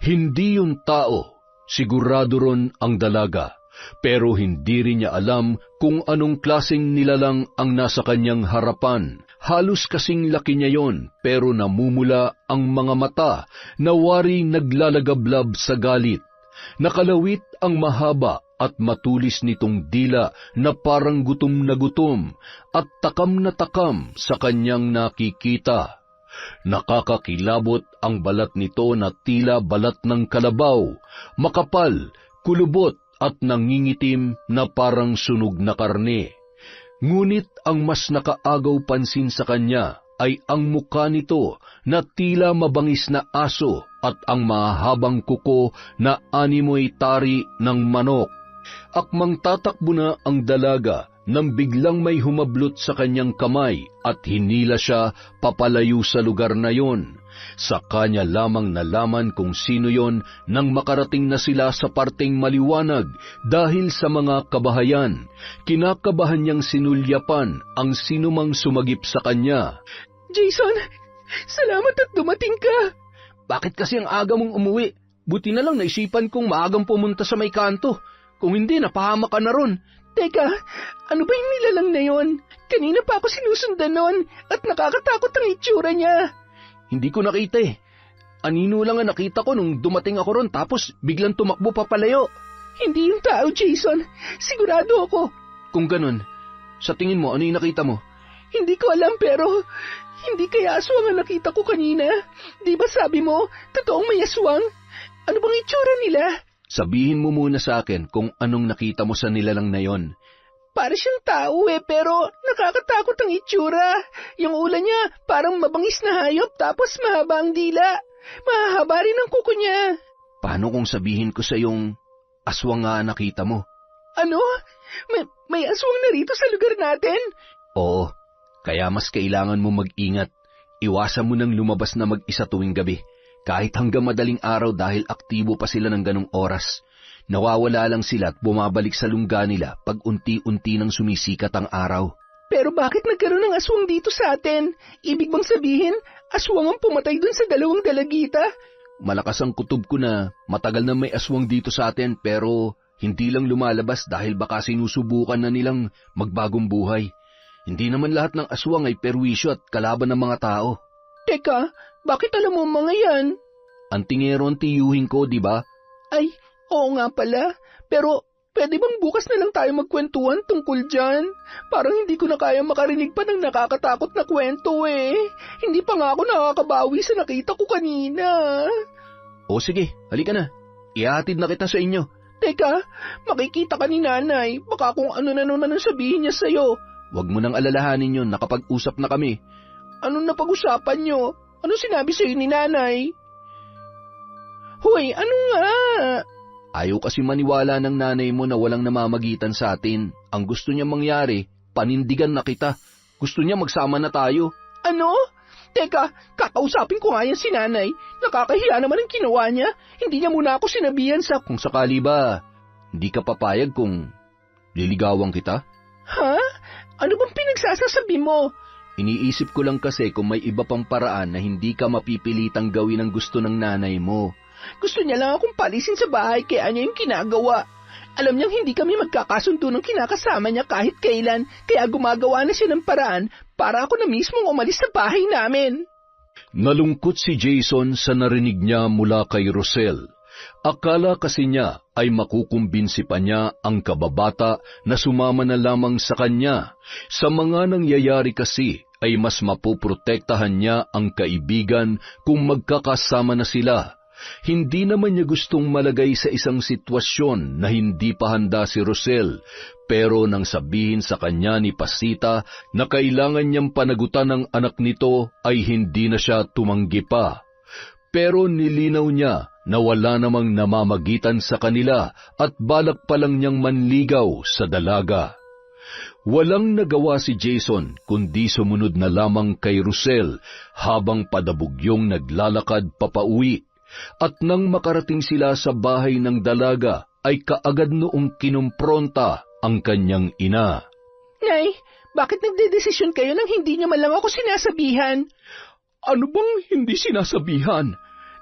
Hindi yun tao, sigurado ron ang dalaga. Pero hindi rin niya alam kung anong klaseng nilalang ang nasa kanyang harapan. Halos kasing laki niya yon, pero namumula ang mga mata na waring naglalagablab sa galit. Nakalawit ang mahaba at matulis nitong dila na parang gutom na gutom at takam na takam sa kanyang nakikita. Nakakakilabot ang balat nito na tila balat ng kalabaw, makapal, kulubot at nangingitim na parang sunog na karne. Ngunit ang mas nakaagaw pansin sa kanya ay ang mukha nito na tila mabangis na aso at ang mahabang kuko na animoy tari ng manok. Akmang tatakbo na ang dalaga nang biglang may humablot sa kanyang kamay at hinila siya papalayo sa lugar na yon. Sa kanya lamang nalaman kung sino yon nang makarating na sila sa parteng maliwanag dahil sa mga kabahayan. Kinakabahan niyang sinulyapan ang sinumang sumagip sa kanya. Jason, salamat at dumating ka. Bakit kasi ang aga mong umuwi? Buti na lang naisipan kong maagang pumunta sa may kanto. Kung hindi, napahamak ka na ron. Teka, ano ba yung nilalang na yon? Kanina pa ako sinusundan nun at nakakatakot ang itsura niya. Hindi ko nakita eh. Anino lang ang nakita ko nung dumating ako ron tapos biglang tumakbo papalayo. Hindi yung tao, Jason. Sigurado ako. Kung ganun, sa tingin mo, ano yung nakita mo? Hindi ko alam pero hindi kaya aswang ang nakita ko kanina. Di ba sabi mo, totoong may aswang? Ano bang itsura nila? Sabihin mo muna sa akin kung anong nakita mo sa nilalang na yon. Para siyang tao pero nakakatakot ang itsura. Yung ulo niya parang mabangis na hayop tapos mahaba ang dila. Mahahaba rin ang kuko niya. Paano kung sabihin ko sa yung aswang nga nakita mo? Ano? May aswang na rito sa lugar natin? Oo, kaya mas kailangan mo mag-ingat. Iwasan mo nang lumabas na mag-isa tuwing gabi. Kahit hanggang madaling araw dahil aktibo pa sila ng ganong oras. Nawawala lang sila at bumabalik sa lungga nila pag unti-unti nang sumisikat ang araw. Pero bakit nagkaroon ng aswang dito sa atin? Ibig bang sabihin, aswang ang pumatay dun sa dalawang dalagita? Malakas ang kutob ko na matagal na may aswang dito sa atin pero hindi lang lumalabas dahil baka sinusubukan na nilang magbagong buhay. Hindi naman lahat ng aswang ay perwisyo at kalaban ng mga tao. Teka, bakit alam mo mga yan? Antingero ang tiyuhin ko, di ba? Ay, oo nga pala. Pero pwede bang bukas na lang tayo magkwentuhan tungkol dyan? Parang hindi ko na kaya makarinig pa ng nakakatakot na kwento eh. Hindi pa nga ako nakakabawi sa nakita ko kanina. O sige, halika na. Ihatid na kita sa inyo. Teka, makikita ka ni nanay. Baka kung ano na naman ang sabihin niya sa'yo. Huwag mo nang alalahanin yun, nakapag-usap na kami. Anong napag-usapan nyo? Ano sinabi sa'yo ni nanay? Hoy, ano nga? Ayaw kasi maniwala ng nanay mo na walang namamagitan sa atin. Ang gusto niya mangyari, panindigan na kita. Gusto niya magsama na tayo. Ano? Teka, kakausapin ko nga yan si nanay. Nakakahiya naman ang ginawa niya. Hindi niya muna ako sinabihan sa... Kung sakali ba, hindi ka papayag kung liligawan kita? Ha? Ano bang pinagsasasabi mo? Iniisip ko lang kasi kung may iba pang paraan na hindi ka mapipilitang gawin ang gusto ng nanay mo. Gusto niya lang akong palisin sa bahay kaya niya yung ginagawa. Alam niyang hindi kami magkakasundo ng kinakasama niya kahit kailan, kaya gumagawa na siya ng paraan para ako na mismong umalis sa bahay namin. Nalungkot si Jason sa narinig niya mula kay Rosel. Akala kasi niya ay makukumbinsi pa niya ang kababata na sumama na lamang sa kanya. Sa mga nangyayari kasi ay mas mapoprotektahan niya ang kaibigan kung magkakasama na sila. Hindi naman niya gustong malagay sa isang sitwasyon na hindi pa handa si Rosel, pero nang sabihin sa kanya ni Pasita na kailangan niyang panagutan ng anak nito ay hindi na siya tumanggi pa. Pero nilinaw niya na wala namang namamagitan sa kanila at balak pa lang niyang manligaw sa dalaga. Walang nagawa si Jason kundi sumunod na lamang kay Rosel habang padabugyong naglalakad papauwi. At nang makarating sila sa bahay ng dalaga, ay kaagad noong kinumpronta ang kanyang ina. Nay, bakit nagdedesisyon kayo nang hindi niyo man lang ako sinasabihan? Ano bang hindi sinasabihan?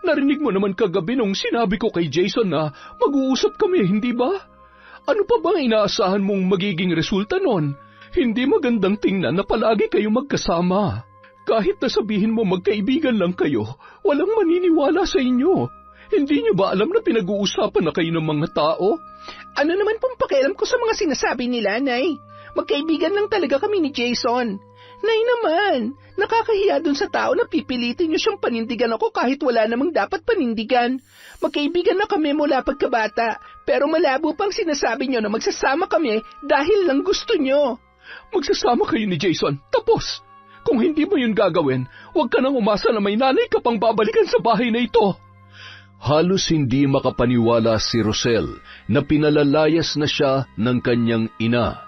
Narinig mo naman kagabi nung sinabi ko kay Jason na mag-uusap kami, hindi ba? Ano pa bang inaasahan mong magiging resulta nun? Hindi magandang tingnan na palagi kayo magkasama. Kahit na sabihin mo magkaibigan lang kayo, walang maniniwala sa inyo. Hindi niyo ba alam na pinag-uusapan na kayo ng mga tao? Ano naman pong pakialam ko sa mga sinasabi nila, Nay? Magkaibigan lang talaga kami ni Jason. Nay naman, nakakahiya dun sa tao na pipilitin niyo siyang panindigan ako kahit wala namang dapat panindigan. Magkaibigan na kami mula pagkabata, pero malabo pang sinasabi niyo na magsasama kami dahil lang gusto niyo. Magsasama kayo ni Jason, tapos. Kung hindi mo yun gagawin, huwag ka nang umasa na may nanay ka pang babalikan sa bahay na ito. Halos hindi makapaniwala si Rosel na pinalalayas na siya ng kanyang ina.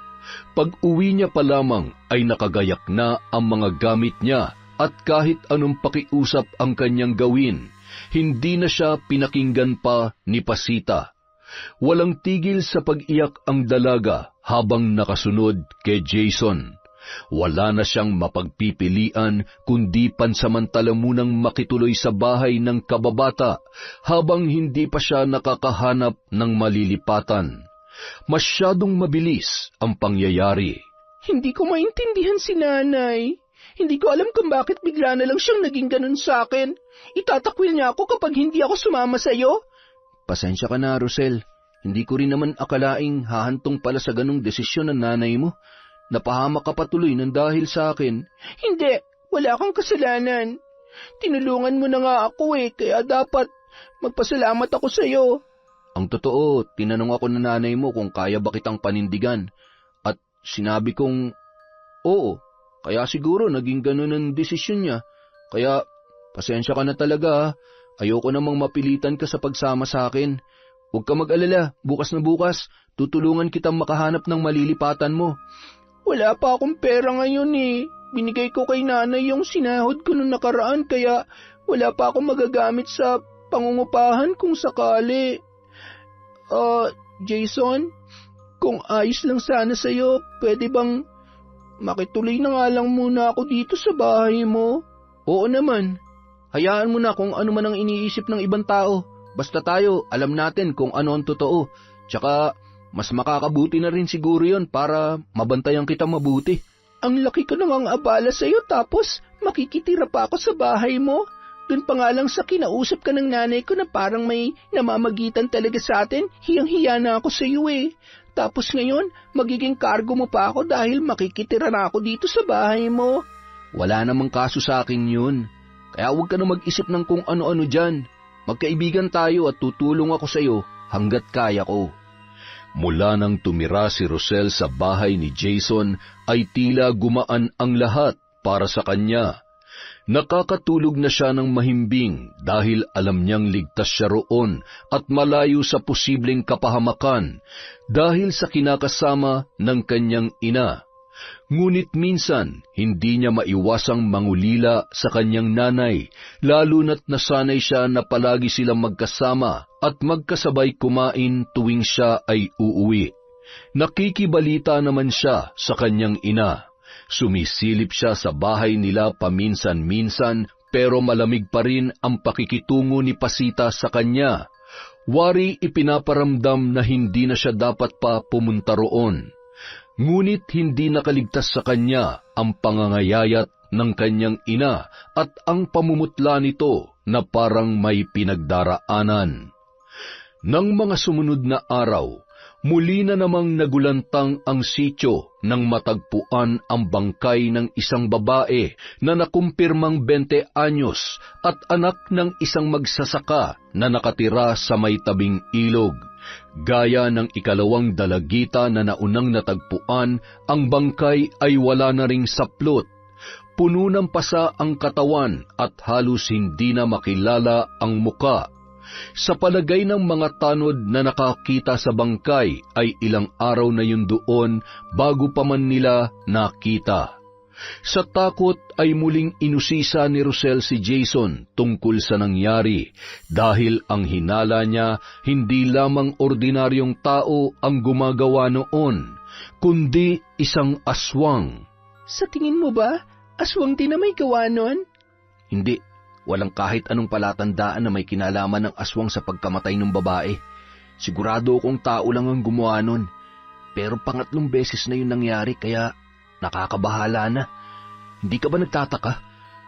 Pag-uwi niya pa lamang ay nakagayak na ang mga gamit niya at kahit anong pakiusap ang kanyang gawin, hindi na siya pinakinggan pa ni Pasita. Walang tigil sa pag-iyak ang dalaga habang nakasunod kay Jason. Wala na siyang mapagpipilian kundi pansamantala munang makituloy sa bahay ng kababata habang hindi pa siya nakakahanap ng malilipatan. Masyadong mabilis ang pangyayari. Hindi ko maintindihan si nanay. Hindi ko alam kung bakit bigla na lang siyang naging ganun sa akin. Itatakwil niya ako kapag hindi ako sumama sa'yo. Pasensya ka na, Rosel. Hindi ko rin naman akalaing hahantong pala sa ganung desisyon ng nanay mo. Napahamak ka patuloy ng dahil sa akin. Hindi, wala kang kasalanan. Tinulungan mo na nga ako kaya dapat magpasalamat ako sa'yo. Ang totoo, tinanong ako ng nanay mo kung kaya ba kitang panindigan. At sinabi kong, oo, kaya siguro naging ganun ang desisyon niya. Kaya, pasensya ka na talaga. Ayoko namang mapilitan ka sa pagsama sa akin. Huwag ka mag-alala, bukas na bukas, tutulungan kitang makahanap ng malilipatan mo. Wala pa akong pera ngayon Binigay ko kay nanay yung sinahod ko nung nakaraan kaya wala pa akong magagamit sa pangungupahan kung sakali. Jason, kung ayos lang sana sa'yo, pwede bang makituloy na nga lang muna ako dito sa bahay mo? Oo naman. Hayaan mo na kung ano man ang iniisip ng ibang tao. Basta tayo, alam natin kung ano ang totoo. Tsaka, mas makakabuti na rin siguro yon para mabantayan kita mabuti. Ang laki ko nang abala sa'yo tapos makikitira pa ako sa bahay mo. Doon pa nga lang sa kinausap ka ng nanay ko na parang may namamagitan talaga sa atin, hiyang-hiya na ako sa'yo Tapos ngayon, magiging kargo mo pa ako dahil makikitira na ako dito sa bahay mo. Wala namang kaso sa akin yun. Kaya huwag ka na mag-isip ng kung ano-ano dyan. Magkaibigan tayo at tutulong ako sa'yo hanggat kaya ko. Mula nang tumira si Rosel sa bahay ni Jason ay tila gumaan ang lahat para sa kanya. Nakakatulog na siya ng mahimbing dahil alam niyang ligtas siya roon at malayo sa posibleng kapahamakan dahil sa kinakasama ng kanyang ina. Ngunit minsan, hindi niya maiwasang mangulila sa kanyang nanay, lalo na't nasanay siya na palagi silang magkasama at magkasabay kumain tuwing siya ay uuwi. Nakikibalita naman siya sa kanyang ina. Sumisilip siya sa bahay nila paminsan-minsan pero malamig pa rin ang pakikitungo ni Pasita sa kanya. Wari ipinaparamdam na hindi na siya dapat pa pumunta roon. Ngunit hindi nakaligtas sa kanya ang pangangayayat ng kanyang ina at ang pamumutla nito na parang may pinagdaraanan. Nang mga sumunod na araw, muli na namang nagulantang ang sityo nang matagpuan ang bangkay ng isang babae na nakumpirmang 20 anyos at anak ng isang magsasaka na nakatira sa may tabing ilog. Gaya ng ikalawang dalagita na naunang natagpuan, ang bangkay ay wala na ring saplot. Puno ng pasa ang katawan at halos hindi na makilala ang muka. Sa palagay ng mga tanod na nakakita sa bangkay ay ilang araw na yun doon bago pa man nila nakita. Sa takot ay muling inusisa ni Rosel si Jason tungkol sa nangyari dahil ang hinala niya hindi lamang ordinaryong tao ang gumagawa noon, kundi isang aswang. Sa tingin mo ba, aswang din na may gawa nun? Hindi. Walang kahit anong palatandaan na may kinalaman ng aswang sa pagkamatay ng babae. Sigurado akong tao lang ang gumawa nun. Pero pangatlong beses na yun nangyari kaya nakakabahala na. Hindi ka ba nagtataka?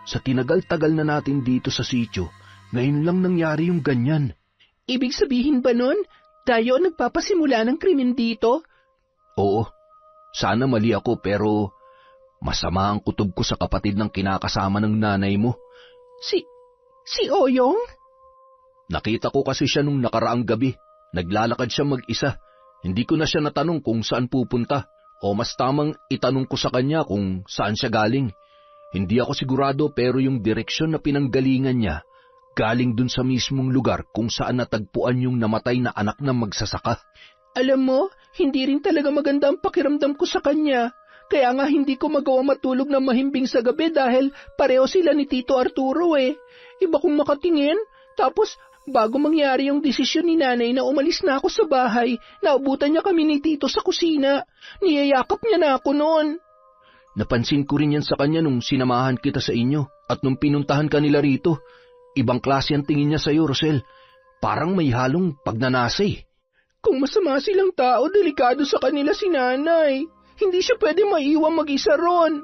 Sa tinagal-tagal na natin dito sa sityo, ngayon lang nangyari yung ganyan. Ibig sabihin ba nun, tayo nagpapasimula ng krimen dito? Oo, sana mali ako pero masama ang kutob ko sa kapatid ng kinakasama ng nanay mo. Si Oyong? Nakita ko kasi siya nung nakaraang gabi. Naglalakad siya mag-isa. Hindi ko na siya natanong kung saan pupunta. O mas tamang itanong ko sa kanya kung saan siya galing. Hindi ako sigurado pero yung direksyon na pinanggalingan niya, galing dun sa mismong lugar kung saan natagpuan yung namatay na anak ng magsasaka. Alam mo, hindi rin talaga maganda ang pakiramdam ko sa kanya. Kaya nga hindi ko magawa matulog ng mahimbing sa gabi dahil pareho sila ni Tito Arturo eh. Iba kong makatingin, tapos bago mangyari yung desisyon ni nanay na umalis na ako sa bahay, naubutan niya kami ni Tito sa kusina. Niyayakap niya na ako noon. Napansin ko rin yan sa kanya nung sinamahan kita sa inyo at nung pinuntahan ka nila rito. Ibang klase ang tingin niya sa'yo, Rosel. Parang may halong pagnanasa. Kung masama silang tao, delikado sa kanila si nanay. Hindi siya pwede maiwang mag-isa ron.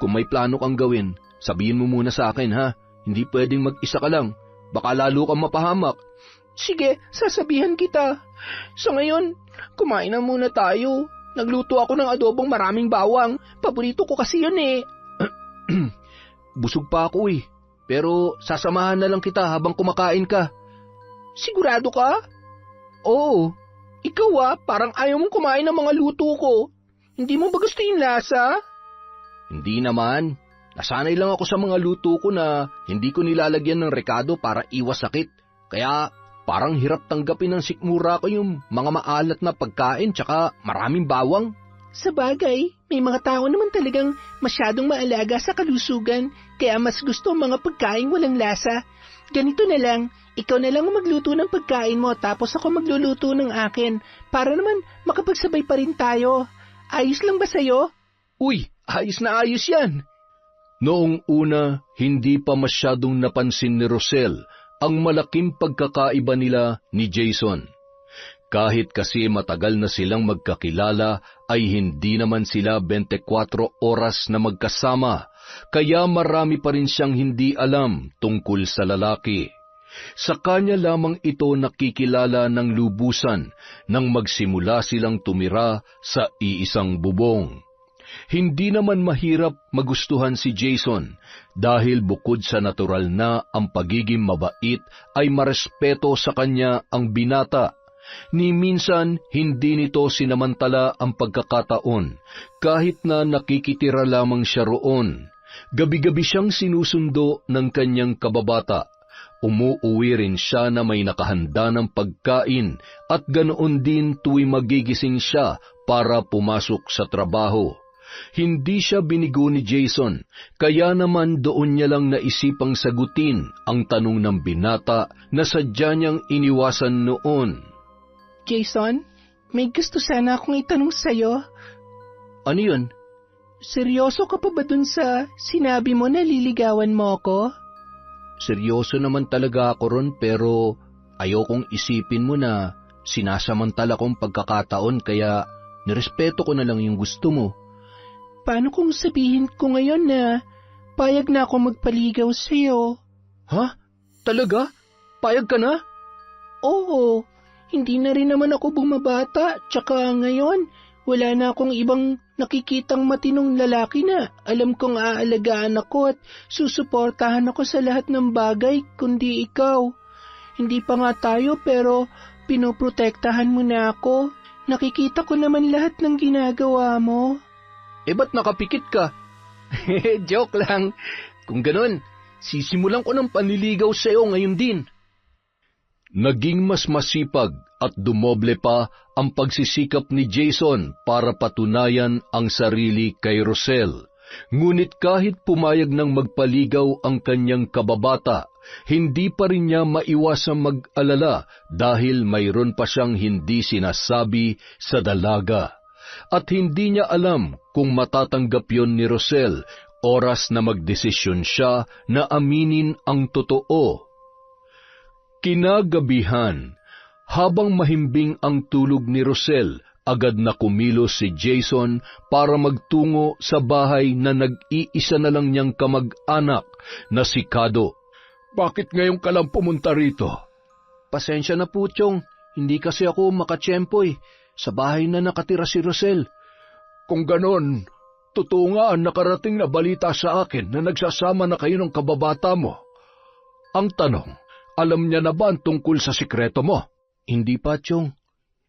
Kung may plano kang gawin, sabihin mo muna sa akin ha. Hindi pwedeng mag-isa ka lang. Baka lalo kang mapahamak. Sige, sasabihan kita. Sa ngayon, kumain na muna tayo. Nagluto ako ng adobong maraming bawang. Paborito ko kasi yun eh. Busog pa ako eh. Pero sasamahan na lang kita habang kumakain ka. Sigurado ka? Oo. Ikaw parang ayaw mong kumain ng mga luto ko. Hindi mo ba gusto yung lasa? Hindi naman. Nasanay lang ako sa mga luto ko na hindi ko nilalagyan ng rekado para iwas sakit. Kaya parang hirap tanggapin ng sikmura ko yung mga maalat na pagkain tsaka maraming bawang. Sa bagay, may mga tao naman talagang masyadong maalaga sa kalusugan kaya mas gusto ang mga pagkain walang lasa. Ganito na lang, ikaw na lang magluto ng pagkain mo tapos ako magluluto ng akin para naman makapagsabay pa rin tayo. Ayos lang ba sa'yo? Uy, ayos na ayos yan. Noong una, hindi pa masyadong napansin ni Rosel ang malaking pagkakaiba nila ni Jason. Kahit kasi matagal na silang magkakilala, ay hindi naman sila 24 oras na magkasama, kaya marami pa rin siyang hindi alam tungkol sa lalaki. Sa kanya lamang ito nakikilala ng lubusan nang magsimula silang tumira sa iisang bubong. Hindi naman mahirap magustuhan si Jason dahil bukod sa natural na ang pagiging mabait ay marespeto sa kanya ang binata. Ni minsan hindi nito sinamantala ang pagkakataon kahit na nakikitira lamang siya roon. Gabi-gabi siyang sinusundo ng kanyang kababata. Umuuwi rin siya na may nakahanda ng pagkain at ganoon din tuwing magigising siya para pumasok sa trabaho. Hindi siya binigo ni Jason, kaya naman doon niya lang naisipang sagutin ang tanong ng binata na sadya niyang iniwasan noon. Jason, may gusto sana akong itanong sa'yo. Ano yun? Seryoso ka pa ba dun sa sinabi mo na liligawan mo ako? Seryoso naman talaga ako ron pero ayokong isipin mo na sinasamantala kong pagkakataon kaya nirespeto ko na lang yung gusto mo. Paano kung sabihin ko ngayon na payag na ako magpaligaw sa'yo. Ha? Talaga? Payag ka na? Oo, hindi na rin naman ako bumabata, tsaka ngayon, wala na akong ibang nakikitang matinong lalaki na alam kong aalagaan ako at susuportahan ako sa lahat ng bagay kundi ikaw. Hindi pa nga tayo pero pinoprotektahan mo na ako. Nakikita ko naman lahat ng ginagawa mo. Ba't nakapikit ka? Joke lang. Kung ganun, sisimulan ko ng panliligaw sa'yo ngayon din. Naging mas masipag at dumoble pa ang pagsisikap ni Jason para patunayan ang sarili kay Rosel. Ngunit kahit pumayag ng magpaligaw ang kanyang kababata, hindi pa rin niya maiwasang mag-alala dahil mayroon pa siyang hindi sinasabi sa dalaga. At hindi niya alam kung matatanggap yon ni Rosel oras na magdesisyon siya na aminin ang totoo. Kinagabihan, habang mahimbing ang tulog ni Rosel, agad na kumilos si Jason para magtungo sa bahay na nag-iisa na lang niyang kamag-anak na si Kado. Bakit ngayon ka lang pumunta rito? Pasensya na po, Chong. Hindi kasi ako makatsyempoy. Sa bahay na nakatira si Rosel. Kung ganon, totoo nga ang nakarating na balita sa akin na nagsasama na kayo ng kababata mo. Ang tanong, alam niya na ba ang tungkol sa sikreto mo? Hindi pa, Chong.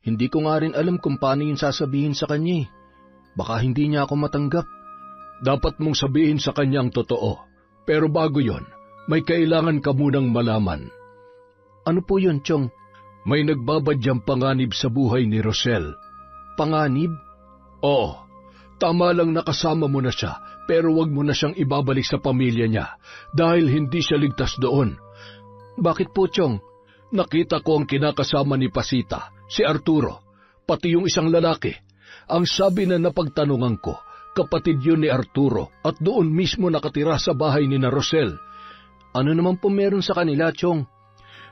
Hindi ko nga rin alam kung paano yun sasabihin sa kanya. Baka hindi niya ako matanggap. Dapat mong sabihin sa kanya ang totoo. Pero bago yon, may kailangan ka munang malaman. Ano po yun, Chong? May nagbabadyang panganib sa buhay ni Rosel. Panganib? Oo. Tama lang nakasama mo na siya, pero wag mo na siyang ibabalik sa pamilya niya dahil hindi siya ligtas doon. Bakit po, Chong? Nakita ko ang kinakasama ni Pasita, si Arturo, pati yung isang lalaki. Ang sabi na napagtanungan ko, kapatid yun ni Arturo at doon mismo nakatira sa bahay ni na Rosel. Ano naman po meron sa kanila, Chong?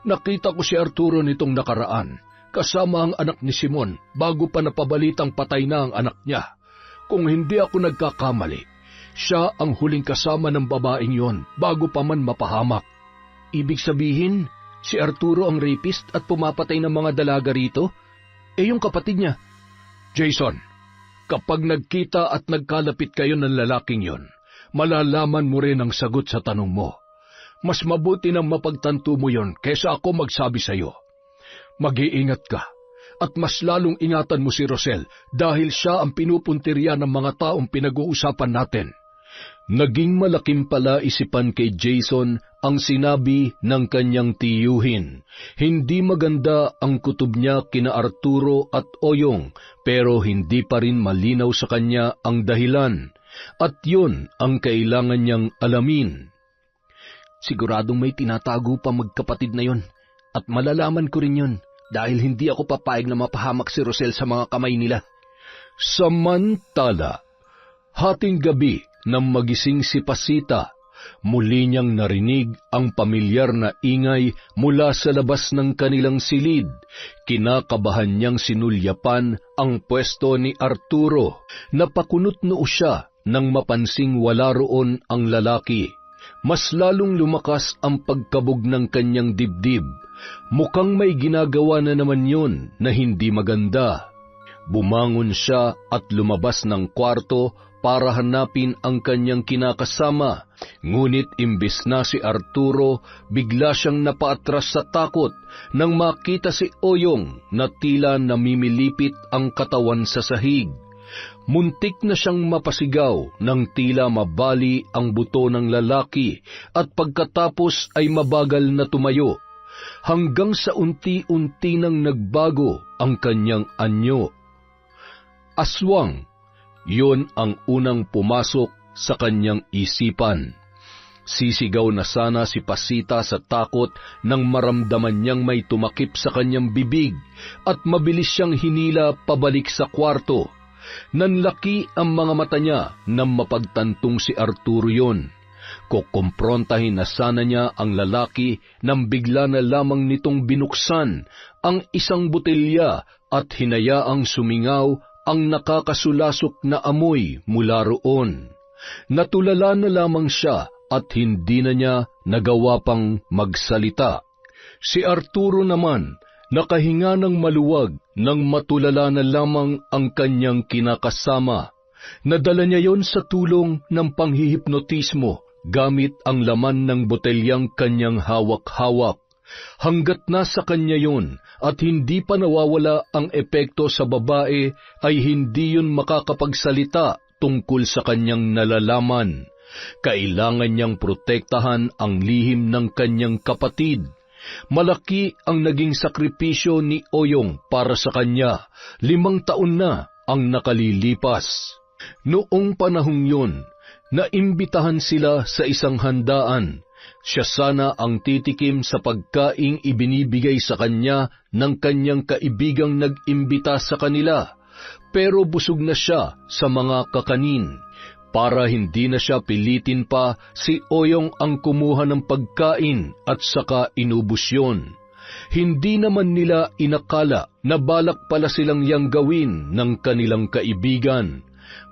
Nakita ko si Arturo nitong nakaraan, kasama ang anak ni Simon bago pa napabalitang patay na ang anak niya. Kung hindi ako nagkakamali, siya ang huling kasama ng babaeng yon bago pa man mapahamak. Ibig sabihin, si Arturo ang rapist at pumapatay ng mga dalaga rito? Yung kapatid niya. Jason, kapag nagkita at nagkalapit kayo ng lalaking yon, malalaman mo rin ang sagot sa tanong mo. Mas mabuti nang mapagtanto mo yon kaysa ako magsabi sa iyo. Mag-iingat ka at mas lalong ingatan mo si Rosel dahil siya ang pinupuntirya ng mga taong pinag-uusapan natin. Naging malaking palaisipan kay Jason ang sinabi ng kanyang tiyuhin. Hindi maganda ang kutob niya kina Arturo at Oyong pero hindi pa rin malinaw sa kanya ang dahilan. At yun ang kailangan niyang alamin. Siguradong may tinatago pa magkapatid na yon at malalaman ko rin yun dahil hindi ako papayag na mapahamak si Rosel sa mga kamay nila. Samantala, hating gabi nang magising si Pasita, muli niyang narinig ang pamilyar na ingay mula sa labas ng kanilang silid. Kinakabahan niyang sinulyapan ang pwesto ni Arturo. Napakunot noo siya nang mapansing wala roon ang lalaki. Mas lalong lumakas ang pagkabog ng kanyang dibdib. Mukhang may ginagawa na naman yon na hindi maganda. Bumangon siya at lumabas ng kwarto para hanapin ang kanyang kinakasama. Ngunit imbes na si Arturo, bigla siyang napaatras sa takot nang makita si Oyong na tila namimilipit ang katawan sa sahig. Muntik na siyang mapasigaw nang tila mabali ang buto ng lalaki at pagkatapos ay mabagal na tumayo, hanggang sa unti-unti nang nagbago ang kanyang anyo. Aswang, yun ang unang pumasok sa kanyang isipan. Sisigaw na sana si Pasita sa takot nang maramdaman niyang may tumakip sa kanyang bibig at mabilis siyang hinila pabalik sa kwarto. Nanlaki ang mga mata niya nang mapagtantong si Arturo yon. Kukumprontahin na sana niya ang lalaki nang bigla na lamang nitong binuksan ang isang botelya at hinayaang sumingaw ang nakakasulasok na amoy mula roon. Natulala na lamang siya at hindi na niya nagawa pang magsalita. Si Arturo naman, nakahinga ng maluwag nang matulala na lamang ang kanyang kinakasama. Nadala niya yon sa tulong ng panghihipnotismo gamit ang laman ng botelyang kanyang hawak-hawak. Hanggat nasa kanya yon at hindi pa nawawala ang epekto sa babae, ay hindi yon makakapagsalita tungkol sa kanyang nalalaman. Kailangan niyang protektahan ang lihim ng kanyang kapatid. Malaki ang naging sakripisyo ni Oyong para sa kanya. 5 taon na ang nakalilipas. Noong panahong yun, naimbitahan sila sa isang handaan. Siya sana ang titikim sa pagkaing ibinibigay sa kanya ng kanyang kaibigang nag-imbita sa kanila. Pero busog na siya sa mga kakanin. Para hindi na siya pilitin pa, si Oyong ang kumuha ng pagkain at saka inubos yun. Hindi naman nila inakala na balak pala silang yang gawin ng kanilang kaibigan.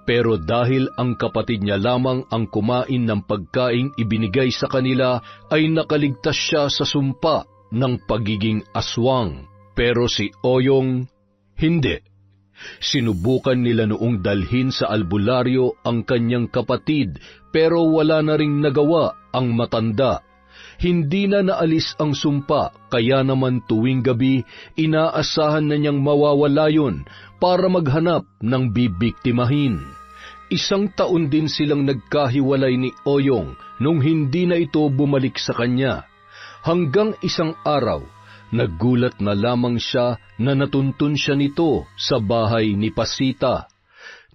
Pero dahil ang kapatid niya lamang ang kumain ng pagkaing ibinigay sa kanila, ay nakaligtas siya sa sumpa ng pagiging aswang. Pero si Oyong, hindi. Sinubukan nila noong dalhin sa albularyo ang kanyang kapatid, pero wala na ring nagawa ang matanda. Hindi na naalis ang sumpa, kaya naman tuwing gabi, inaasahan na niyang mawawala yun para maghanap ng bibiktimahin. 1 taon din silang nagkahiwalay ni Oyong nung hindi na ito bumalik sa kanya. Hanggang isang araw, naggulat na lamang siya na natuntun siya nito sa bahay ni Pasita.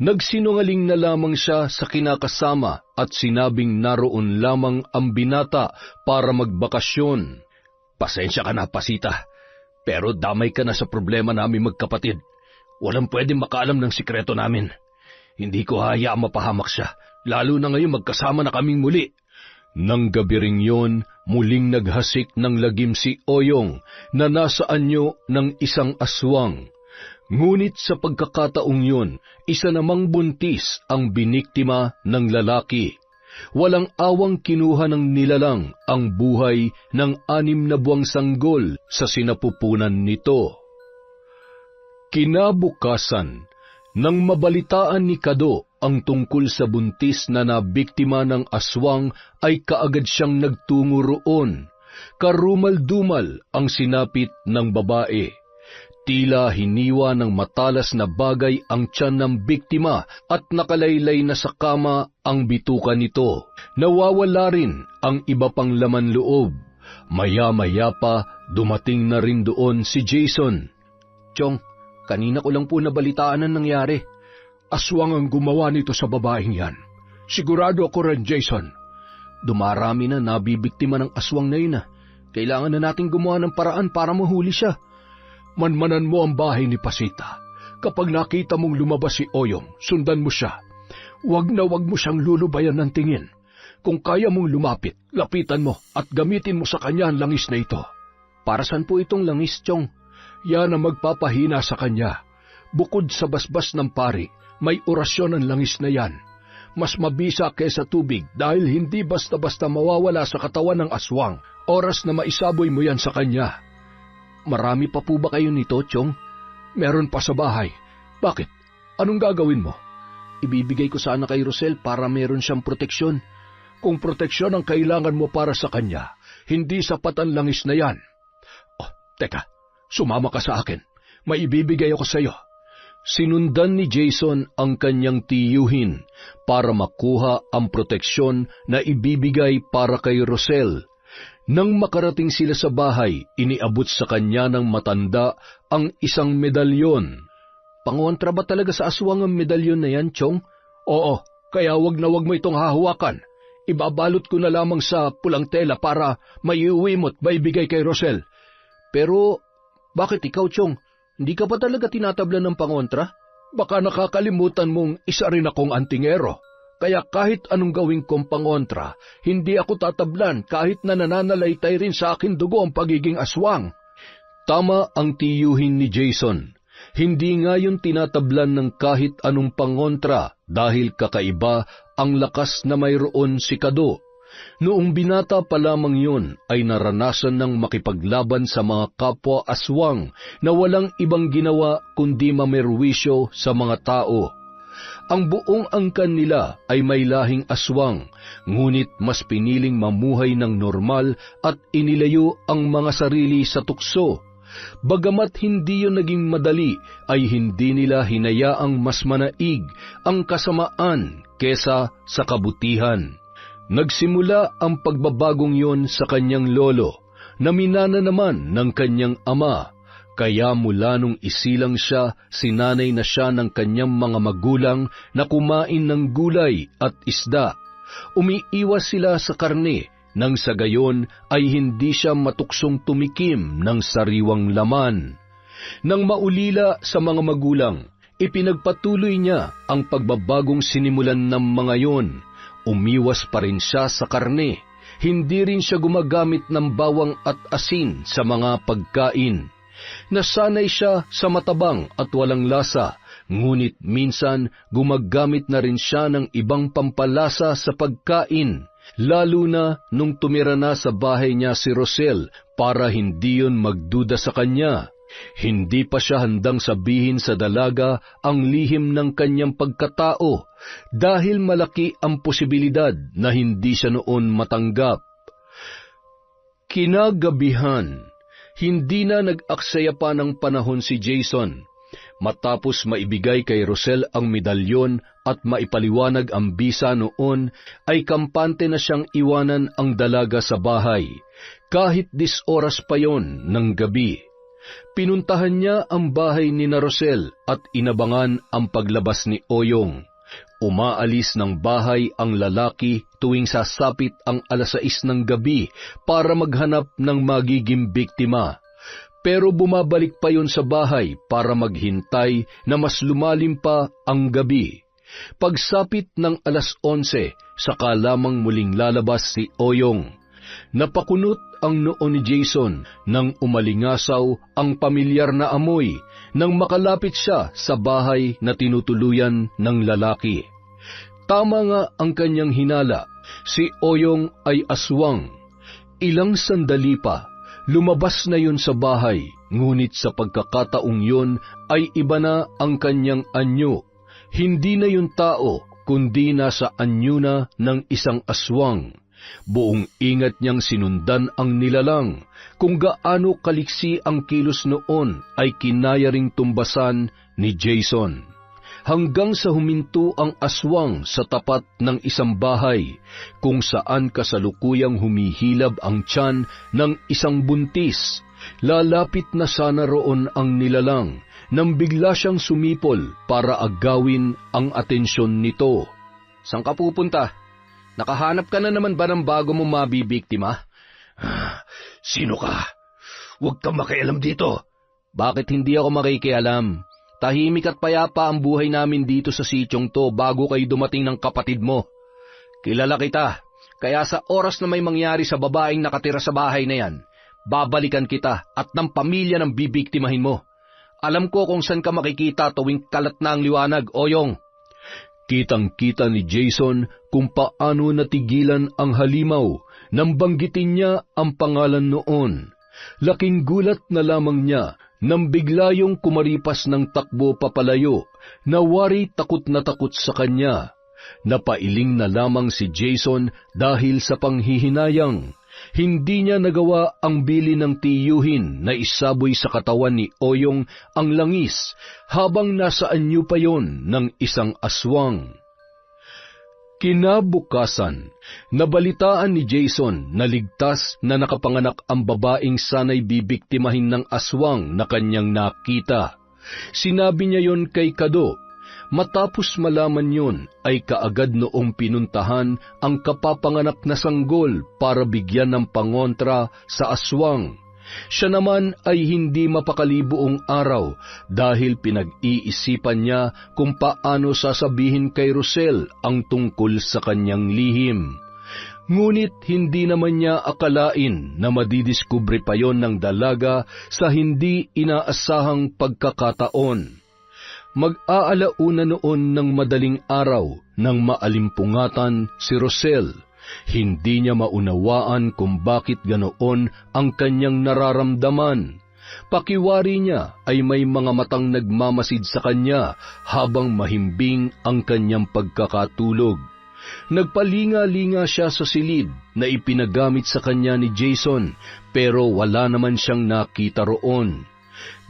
Nagsinungaling na lamang siya sa kinakasama at sinabing naroon lamang ang binata para magbakasyon. Pasensya ka na, Pasita, pero damay ka na sa problema namin magkapatid. Walang pwedeng makaalam ng sikreto namin. Hindi ko hayaang mapahamak siya, lalo na ngayon magkasama na kaming muli. Nang gabi ring yun, muling naghasik ng lagim si Oyong na nasa anyo ng isang aswang. Ngunit sa pagkakataong yun, isa namang buntis ang biniktima ng lalaki. Walang awang kinuha ng nilalang ang buhay ng 6 na buwang sanggol sa sinapupunan nito. Kinabukasan, nang mabalitaan ni Kado ang tungkol sa buntis na nabiktima ng aswang, ay kaagad siyang nagtungo roon. Karumal-dumal ang sinapit ng babae. Tila hiniwa ng matalas na bagay ang tiyan ng biktima at nakalaylay na sa kama ang bituka nito. Nawawala rin ang iba pang laman loob. Maya-maya pa, dumating na rin doon si Jason. Chong, kanina ko lang po nabalitaan ang nangyari. Aswang ang gumawa nito sa babaeng yan. Sigurado ako rin, Jason. Dumarami na nabibiktima ng aswang na yun. Kailangan na nating gumawa ng paraan para mahuli siya. Manmanan mo ang bahay ni Pasita. Kapag nakita mong lumabas si Oyong, sundan mo siya. Wag na wag mo siyang lulubayan ng tingin. Kung kaya mong lumapit, lapitan mo at gamitin mo sa kanya ang langis na ito. Para saan po itong langis, Chong? Yan ang magpapahina sa kanya. Bukod sa basbas ng pari, may orasyon ang langis na yan. Mas mabisa kaysa tubig dahil hindi basta-basta mawawala sa katawan ng aswang. Oras na maisaboy mo yan sa kanya. Marami pa po ba kayo nito, Chong? Meron pa sa bahay. Bakit? Anong gagawin mo? Ibibigay ko sana kay Rosel para meron siyang proteksyon. Kung proteksyon ang kailangan mo para sa kanya, hindi sapat ang langis na yan. Oh, teka, sumama ka sa akin. May ibibigay ako sa iyo. Sinundan ni Jason ang kanyang tiyuhin para makuha ang proteksyon na ibibigay para kay Rosel. Nang makarating sila sa bahay, iniabot sa kanya ng matanda ang isang medalyon. Pangontra ba talaga sa aswang ang medalyon na yan, Chong? Oo, kaya wag na wag mo itong hahawakan. Ibabalot ko na lamang sa pulang tela para maiuwi mo't maibigay kay Rosel. Pero, bakit ikaw, Chong? Hindi ka ba talaga tinatablan ng pangontra? Baka nakakalimutan mong isa rin akong antingero. Kaya kahit anong gawin kong pangontra, hindi ako tatablan kahit na nananalaytay rin sa akin dugo ang pagiging aswang. Tama ang tiyuhin ni Jason. Hindi nga yun tinatablan ng kahit anong pangontra dahil kakaiba ang lakas na mayroon si Kado. Noong binata pa lamang yun ay naranasan ng makipaglaban sa mga kapwa aswang na walang ibang ginawa kundi mamerwisyo sa mga tao. Ang buong angkan nila ay may lahing aswang, ngunit mas piniling mamuhay ng normal at inilayo ang mga sarili sa tukso. Bagamat hindi yun naging madali, ay hindi nila hinayaang mas manaig ang kasamaan kesa sa kabutihan. Nagsimula ang pagbabagong yon sa kanyang lolo, na minana naman ng kanyang ama. Kaya mula nung isilang siya, sinanay na siya ng kanyang mga magulang na kumain ng gulay at isda. Umiiwas sila sa karne, nang sa gayon ay hindi siya matuksong tumikim ng sariwang laman. Nang maulila sa mga magulang, ipinagpatuloy niya ang pagbabagong sinimulan ng mga yon. Umiwas pa rin siya sa karne. Hindi rin siya gumagamit ng bawang at asin sa mga pagkain. Nasanay siya sa matabang at walang lasa, ngunit minsan gumagamit na rin siya ng ibang pampalasa sa pagkain, lalo na nung tumira na sa bahay niya si Rosel para hindi yun magduda sa kanya. Hindi pa siya handang sabihin sa dalaga ang lihim ng kanyang pagkatao dahil malaki ang posibilidad na hindi siya noon matanggap. Kinagabihan, hindi na nag-aksaya pa ng panahon si Jason. Matapos maibigay kay Rosel ang medalyon at maipaliwanag ang bisa noon, ay kampante na siyang iwanan ang dalaga sa bahay, kahit 10 oras pa yon ng gabi. Pinuntahan niya ang bahay ni Rosel at inabangan ang paglabas ni Oyong. Umaalis ng bahay ang lalaki tuwing sasapit ang 6:00 ng gabi para maghanap ng magiging biktima. Pero bumabalik pa yon sa bahay para maghintay na mas lumalim pa ang gabi. Pagsapit ng 11:00, saka lamang muling lalabas si Oyong. Napakunot ang noo ni Jason nang umalingasaw ang pamilyar na amoy nang makalapit siya sa bahay na tinutuluyan ng lalaki. Tama nga ang kanyang hinala, si Oyong ay aswang. Ilang sandali pa, lumabas na yun sa bahay, ngunit sa pagkakataong yun ay iba na ang kanyang anyo. Hindi na yun tao, kundi nasa anyo na ng isang aswang. Buong ingat niyang sinundan ang nilalang. Kung gaano kaliksi ang kilos noon ay kinaya ring tumbasan ni Jason. Hanggang sa huminto ang aswang sa tapat ng isang bahay, kung saan kasalukuyang humihilab ang tiyan ng isang buntis. Lalapit na sana roon ang nilalang, nang bigla siyang sumipol para agawin ang atensyon nito. "Saan ka pupunta? Nakahanap ka na naman ba ng bago mong mabibiktima?" Sino ka? Huwag kang makialam dito. "Bakit hindi ako makikialam? Tahimik at payapa ang buhay namin dito sa sityong to bago kayo dumating ng kapatid mo. Kilala kita, kaya sa oras na may mangyari sa babaeng nakatira sa bahay na yan, babalikan kita at ng pamilya ng bibiktimahin mo. Alam ko kung saan ka makikita tuwing kalat na ang liwanag, Oyong." Kitang-kita ni Jason kung paano natigilan ang halimaw nang banggitin niya ang pangalan noon. Laking gulat na lamang niya nang bigla yung kumaripas ng takbo papalayo, na wari takot na takot sa kanya. Napailing na lamang si Jason dahil sa panghihinayang. Hindi niya nagawa ang bili ng tiyuhin na isaboy sa katawan ni Oyong ang langis habang nasa anyo pa yon ng isang aswang. Kinabukasan, nabalitaan ni Jason na ligtas na nakapanganak ang babaeng sanay bibiktimahin ng aswang na kanyang nakita. Sinabi niya yon kay Kado. Matapos malaman yon, ay kaagad noong pinuntahan ang kapapanganak na sanggol para bigyan ng pangontra sa aswang. Siya naman ay hindi mapakali buong araw dahil pinag-iisipan niya kung paano sasabihin kay Rosel ang tungkol sa kanyang lihim. Ngunit hindi naman niya akalain na madidiskubre pa yon ng dalaga sa hindi inaasahang pagkakataon. Mag-aalauna noon ng madaling araw nang maalimpungatan si Rosel. Hindi niya maunawaan kung bakit ganoon ang kanyang nararamdaman. Pakiwari niya ay may mga matang nagmamasid sa kanya habang mahimbing ang kanyang pagkakatulog. Nagpalinga-linga siya sa silid na ipinagamit sa kanya ni Jason, pero wala naman siyang nakita roon.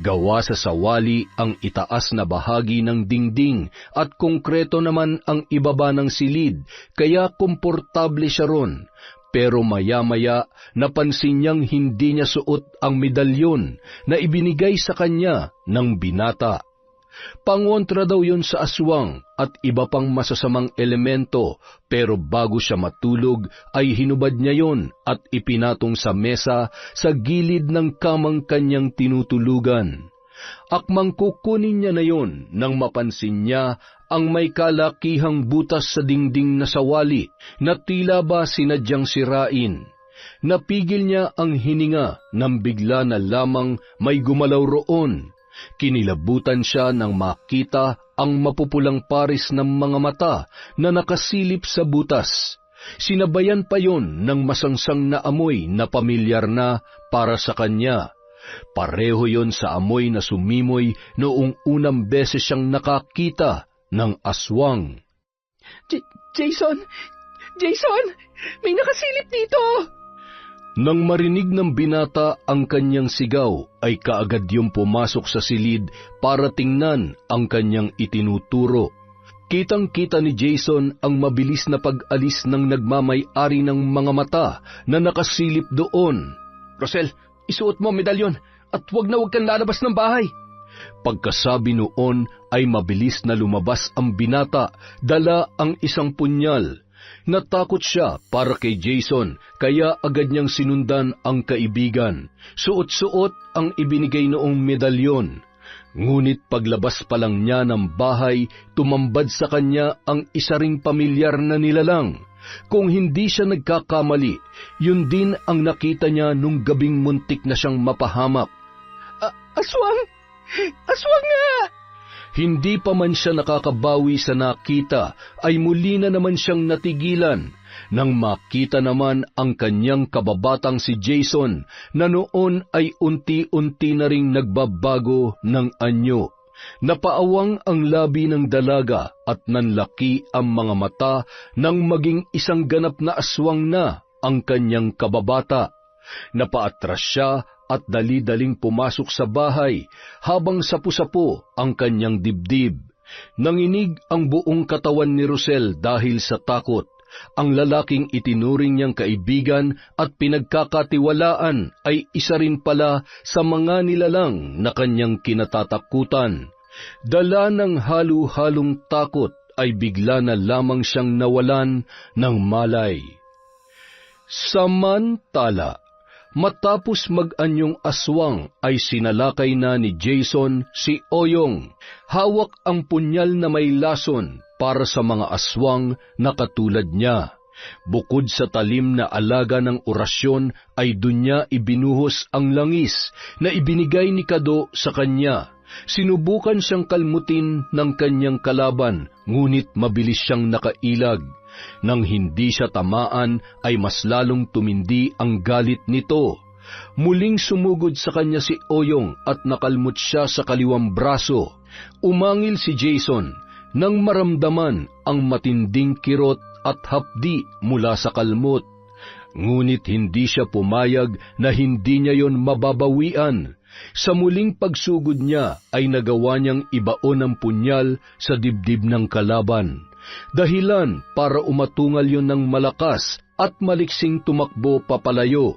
Gawa sa sawali ang itaas na bahagi ng dingding at konkreto naman ang ibaba ng silid, kaya komportable siya ron. Pero maya-maya napansin niyang hindi niya suot ang medalyon na ibinigay sa kanya ng binata. Pangontra daw yon sa aswang at iba pang masasamang elemento, pero bago siya matulog ay hinubad niya yon at ipinatong sa mesa sa gilid ng kamang kanyang tinutulugan. Akmang kukunin niya na yon nang mapansin niya ang may kalakihang butas sa dingding na sawali na tila ba sinadyang sirain. Napigil niya ang hininga nang bigla na lamang may gumalaw roon. Kinilabutan siya nang makita ang mapupulang paris ng mga mata na nakasilip sa butas. Sinabayan pa yon ng masangsang na amoy na pamilyar na para sa kanya. Pareho yon sa amoy na sumimoy noong unang beses siyang nakakita ng aswang. Jason! Jason! May nakasilip dito! Nang marinig ng binata ang kanyang sigaw, ay kaagad yung pumasok sa silid para tingnan ang kanyang itinuturo. Kitang-kita ni Jason ang mabilis na pag-alis ng nagmamay-ari ng mga mata na nakasilip doon. Rosel, isuot mo ang medalyon at huwag kang lalabas ng bahay. Pagkasabi noon ay mabilis na lumabas ang binata, dala ang isang punyal. Natakot siya para kay Jason, kaya agad niyang sinundan ang kaibigan. Suot-suot ang ibinigay noong medalyon. Ngunit paglabas pa lang niya ng bahay, tumambad sa kanya ang isa ring pamilyar na nilalang. Kung hindi siya nagkakamali, yun din ang nakita niya nung gabing muntik na siyang mapahamak. Aswang! Aswang nga! Hindi pa man siya nakakabawi sa nakita, ay muli na naman siyang natigilan nang makita naman ang kanyang kababatang si Jason na noon ay unti-unti na ring nagbabago ng anyo. Napaawang ang labi ng dalaga at nanlaki ang mga mata nang maging isang ganap na aswang na ang kanyang kababata. Napaatras siya at dali-daling pumasok sa bahay habang sapu-sapu ang kanyang dibdib. Nanginig ang buong katawan ni Rosel dahil sa takot. Ang lalaking itinuring niyang kaibigan at pinagkakatiwalaan ay isa rin pala sa mga nilalang na kanyang kinatatakutan. Dala ng halu-halong takot ay bigla na lamang siyang nawalan ng malay. Samantala, matapos mag-anyong aswang ay sinalakay na ni Jason si Oyong. Hawak ang punyal na may lason para sa mga aswang na katulad niya. Bukod sa talim na alaga ng orasyon ay dun niya ibinuhos ang langis na ibinigay ni Kado sa kanya. Sinubukan siyang kalmutin ng kanyang kalaban, ngunit mabilis siyang nakailag. Nang hindi siya tamaan ay mas lalong tumindi ang galit nito. Muling sumugod sa kanya si Oyong at nakalmot siya sa kaliwang braso. Umangil si Jason nang maramdaman ang matinding kirot at hapdi mula sa kalmot. Ngunit hindi siya pumayag na hindi niya yon mababawian. Sa muling pagsugod niya ay nagawa niyang ibaon ang punyal sa dibdib ng kalaban. Dahilan para umatungal yon ng malakas at maliksing tumakbo papalayo.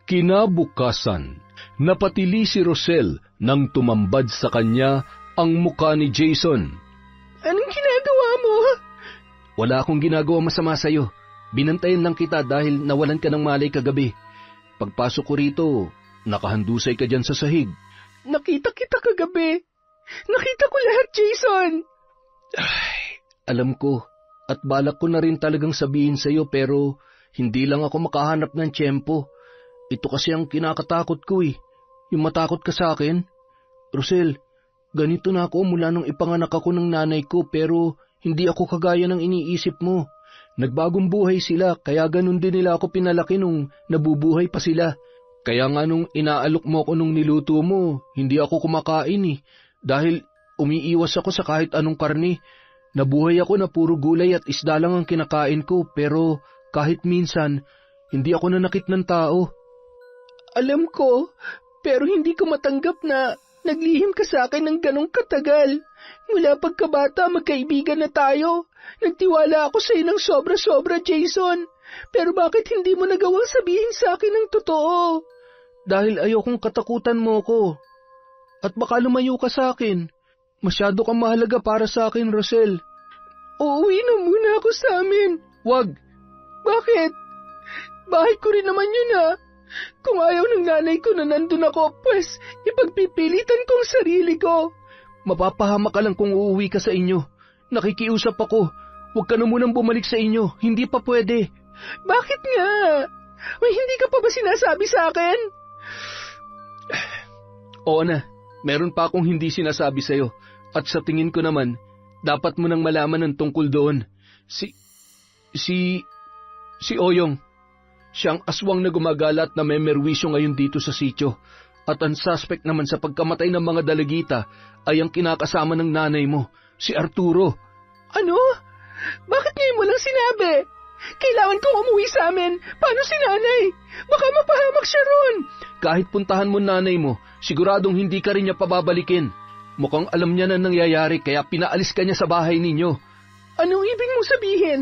Kinabukasan, napatili si Rosel nang tumambad sa kanya ang muka ni Jason. Anong ginagawa mo? Wala akong ginagawa masama sa'yo. Binantayan lang kita dahil nawalan ka ng malay kagabi. Pagpasok ko rito, nakahandusay ka dyan sa sahig. Nakita kita kagabi. Nakita ko lahat, Jason. Ay, alam ko, at balak ko na rin talagang sabihin sa'yo pero hindi lang ako makahanap ng tiyempo. Ito kasi ang kinakatakot ko eh, yung matakot ka sa akin. Rosel, Ganito na ako mula nung ipanganak ako ng nanay ko pero hindi ako kagaya ng iniisip mo. Nagbagong buhay sila kaya ganun din nila ako pinalaki nung nabubuhay pa sila. Kaya nga nung inaalok mo ako nung niluto mo, hindi ako kumakain dahil umiiwas ako sa kahit anong karne. Nabuhay ako na puro gulay at isda lang ang kinakain ko pero kahit minsan, hindi ako nanakit ng tao. Alam ko, pero hindi ko matanggap na naglihim ka sa akin ng ganong katagal. Mula pagkabata, magkaibigan na tayo. Nagtiwala ako sa iyo ng sobra-sobra, Jason. Pero bakit hindi mo nagawang sabihin sa akin ng totoo? Dahil ayokong katakutan mo ko. At baka lumayo ka sa akin. Masyado kang mahalaga para sa akin, Rosel. Uuwi na muna ako sa amin. Wag! Bakit? Bahay ko rin naman yun Kung ayaw ng nanay ko na nandun ako, pues ipagpipilitan kong sarili ko. Mapapahamak ka lang kung uuwi ka sa inyo. Nakikiusap ako. Huwag ka na munang bumalik sa inyo. Hindi pa pwede. Bakit nga? May hindi ka pa ba sinasabi sa akin? Oo na. Meron pa akong hindi sinasabi sa'yo. At sa tingin ko naman, dapat mo nang malaman ng tungkol doon. Si Oyong. Siyang aswang na gumagala at na may merwisyo ngayon dito sa sityo. At ang suspect naman sa pagkamatay ng mga dalagita ay ang kinakasama ng nanay mo, si Arturo. Ano? Bakit ngayon mo lang sinabi? Kailangan kong umuwi sa amin. Paano si nanay? Baka mapahamak siya ron. Kahit puntahan mo nanay mo, siguradong hindi ka rin niya pababalikin. Mukhang alam niya na nangyayari kaya pinaalis ka niya sa bahay ninyo. Anong ibig mong sabihin?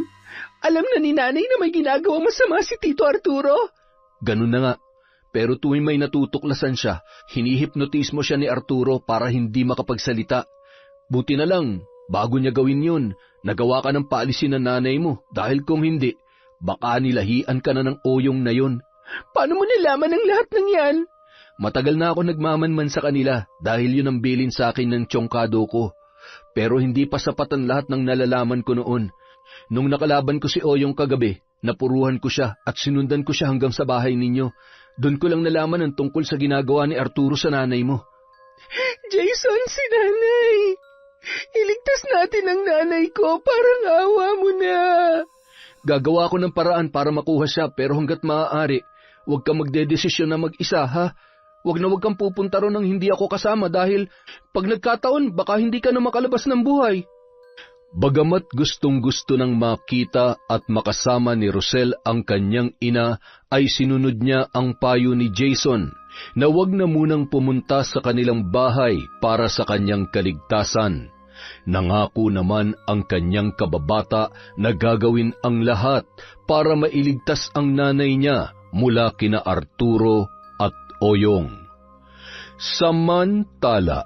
Alam na ni nanay na may ginagawa masama si Tito Arturo? Ganun na nga. Pero tuwing may natutuklasan siya, hinihipnotismo siya ni Arturo para hindi makapagsalita. Buti na lang, bago niya gawin yun, nagawa ka ng paalisin ng nanay mo dahil kung hindi, baka nilahian ka na ng Oyong na yun. Paano mo nalaman ang lahat ng yan? Matagal na ako nagmamanman sa kanila dahil yun ang bilin sa akin ng tiyongkado ko. Pero hindi pa sapat ang lahat ng nalalaman ko noon. Nung nakalaban ko si Oyong kagabi, napuruhan ko siya at sinundan ko siya hanggang sa bahay ninyo. Doon ko lang nalaman ang tungkol sa ginagawa ni Arturo sa nanay mo. Jason, si nanay! Iligtas natin ang nanay ko, parang awa mo na. Gagawa ko ng paraan para makuha siya pero hanggat maaari, huwag kang magdedesisyon na mag-isa ha. Huwag kang pupunta ron nang hindi ako kasama dahil pag nagkataon baka hindi ka na makalabas ng buhay. Bagamat gustong-gusto nang makita at makasama ni Rosel ang kanyang ina, ay sinunod niya ang payo ni Jason na huwag na munang pumunta sa kanilang bahay para sa kanyang kaligtasan. Nangako naman ang kanyang kababata na gagawin ang lahat para mailigtas ang nanay niya mula kina Arturo at Oyong. Samantala,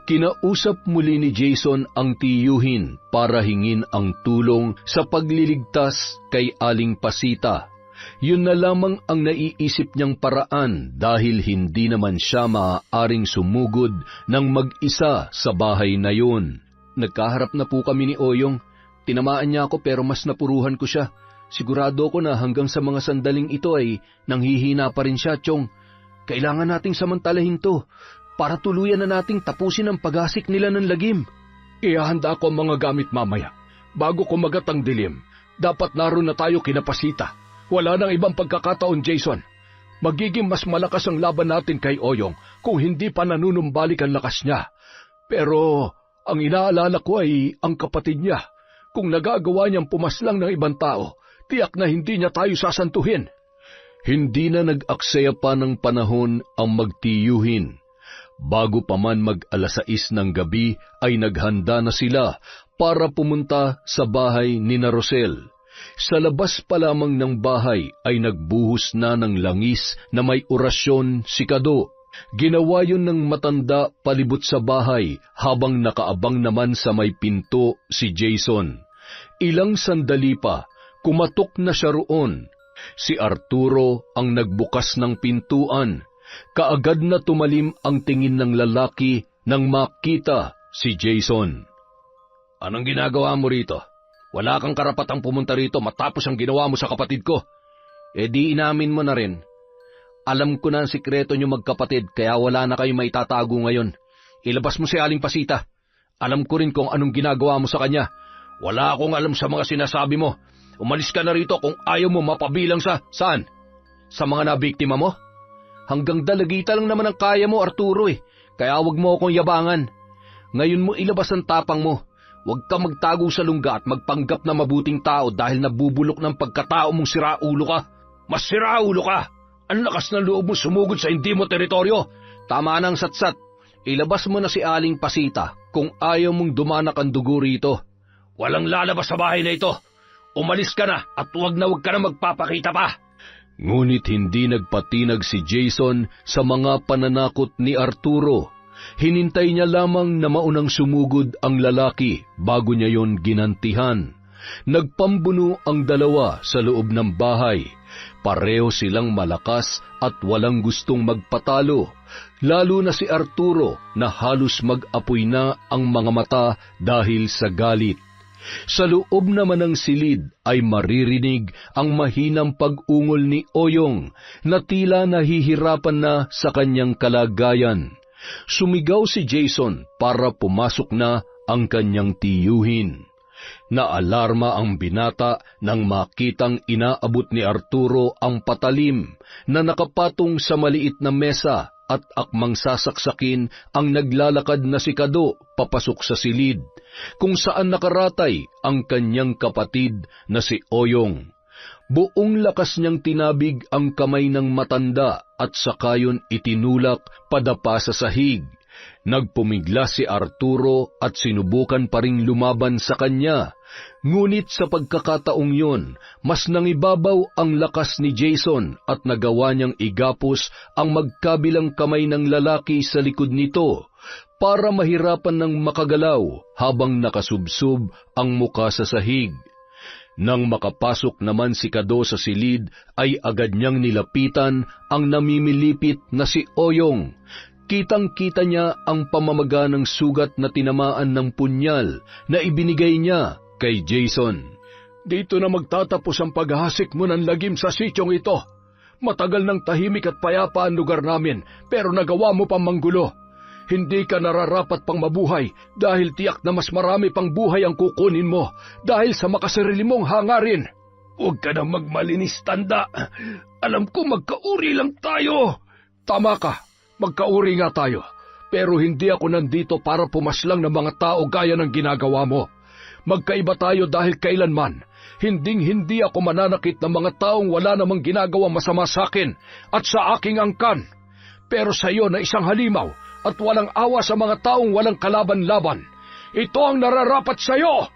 kinausap muli ni Jason ang tiyuhin para hingin ang tulong sa pagliligtas kay Aling Pasita. Yun na lamang ang naiisip niyang paraan dahil hindi naman siya maaaring sumugod ng mag-isa sa bahay na yun. Nagkaharap na po kami ni Oyong. Tinamaan niya ako pero mas napuruhan ko siya. Sigurado ko na hanggang sa mga sandaling ito ay nanghihina pa rin siya, Chong. Kailangan nating samantalahin to para tuluyan na nating tapusin ang paghasik nila ng lagim. Ihahanda ko ang mga gamit mamaya. Bago kumagat ang dilim, dapat naroon na tayo kina Pasita. Wala nang ibang pagkakataon, Jason. Magiging mas malakas ang laban natin kay Oyong kung hindi pa nanunumbalik ang lakas niya. Pero ang inaalala ko ay ang kapatid niya. Kung nagagawa niyang pumaslang ng ibang tao, tiyak na hindi niya tayo sasantuhin. Hindi na nag-aksaya pa ng panahon ang magtiyuhin. Bago pa man mag-alas 6 ng gabi ay naghanda na sila para pumunta sa bahay ni na Rosel. Sa labas pa lamang ng bahay ay nagbuhos na ng langis na may orasyon si Kado. Ginawa yun ng matanda palibot sa bahay habang nakaabang naman sa may pinto si Jason. Ilang sandali pa, kumatok na siya roon. Si Arturo ang nagbukas ng pintuan. Kaagad na tumalim ang tingin ng lalaki nang makita si Jason. Anong ginagawa mo rito? Wala kang karapatang pumunta rito matapos ang ginawa mo sa kapatid ko. Di inamin mo na rin. Alam ko na ang sikreto niyo magkapatid kaya wala na kayo maitatago ngayon. ilabas mo si Aling Pasita. Alam ko rin kung anong ginagawa mo sa kanya. Wala akong alam sa mga sinasabi mo. Umalis ka na rito kung ayaw mo mapabilang sa... Saan? Sa mga nabiktima mo? Hanggang dalagita lang naman ang kaya mo, Arturo Kaya wag mo akong yabangan. Ngayon mo ilabas ang tapang mo. Huwag ka magtago sa lungga at magpanggap na mabuting tao dahil nabubulok ng pagkatao mong siraulo ka. Mas siraulo ka! Ang lakas ng loob mo sumugod sa hindi mo teritoryo. Tama nang satsat. Ilabas mo na si Aling Pasita kung ayaw mong dumanak ang dugo rito. Walang lalabas sa bahay na ito. Umalis ka na at huwag ka na magpapakita pa. Ngunit hindi nagpatinag si Jason sa mga pananakot ni Arturo. Hinintay niya lamang na maunang sumugod ang lalaki bago niya yon ginantihan. Nagpambuno ang dalawa sa loob ng bahay. Pareho silang malakas at walang gustong magpatalo, lalo na si Arturo na halos mag-apoy na ang mga mata dahil sa galit. Sa loob naman ng silid ay maririnig ang mahinang pag-ungol ni Oyong na tila nahihirapan na sa kanyang kalagayan. Sumigaw si Jason para pumasok na ang kanyang tiyuhin. Naalarma ang binata nang makitang inaabot ni Arturo ang patalim na nakapatong sa maliit na mesa at akmang sasaksakin ang naglalakad na si Kado papasok sa silid, kung saan nakaratay ang kanyang kapatid na si Oyong. Buong lakas niyang tinabig ang kamay ng matanda at sakayon itinulak padapa sa sahig. Nagpumigla si Arturo at sinubukan pa ring lumaban sa kanya. Ngunit sa pagkakataong yun, mas nangibabaw ang lakas ni Jason at nagawa niyang igapos ang magkabilang kamay ng lalaki sa likod nito para mahirapan ng makagalaw habang nakasubsob ang muka sa sahig. Nang makapasok naman si Kado sa silid, ay agad niyang nilapitan ang namimilipit na si Oyong. Kitang-kita niya ang pamamaga ng sugat na tinamaan ng punyal na ibinigay niya kay Jason. Dito na magtatapos ang paghahasik mo ng lagim sa sityong ito. Matagal ng tahimik at payapa ang lugar namin, pero nagawa mo pang manggulo. Hindi ka nararapat pang mabuhay dahil tiyak na mas marami pang buhay ang kukunin mo dahil sa makasarili mong hangarin. Huwag ka na magmalinis, tanda. Alam ko magkauri lang tayo. Tama ka. Magkauri nga tayo, pero hindi ako nandito para pumaslang ng mga tao gaya ng ginagawa mo. Magkaiba tayo dahil kailanman, hindi ako mananakit ng mga taong wala namang ginagawang masama sa akin at sa aking angkan. Pero sa iyo na isang halimaw at walang awa sa mga taong walang kalaban-laban, ito ang nararapat sa iyo!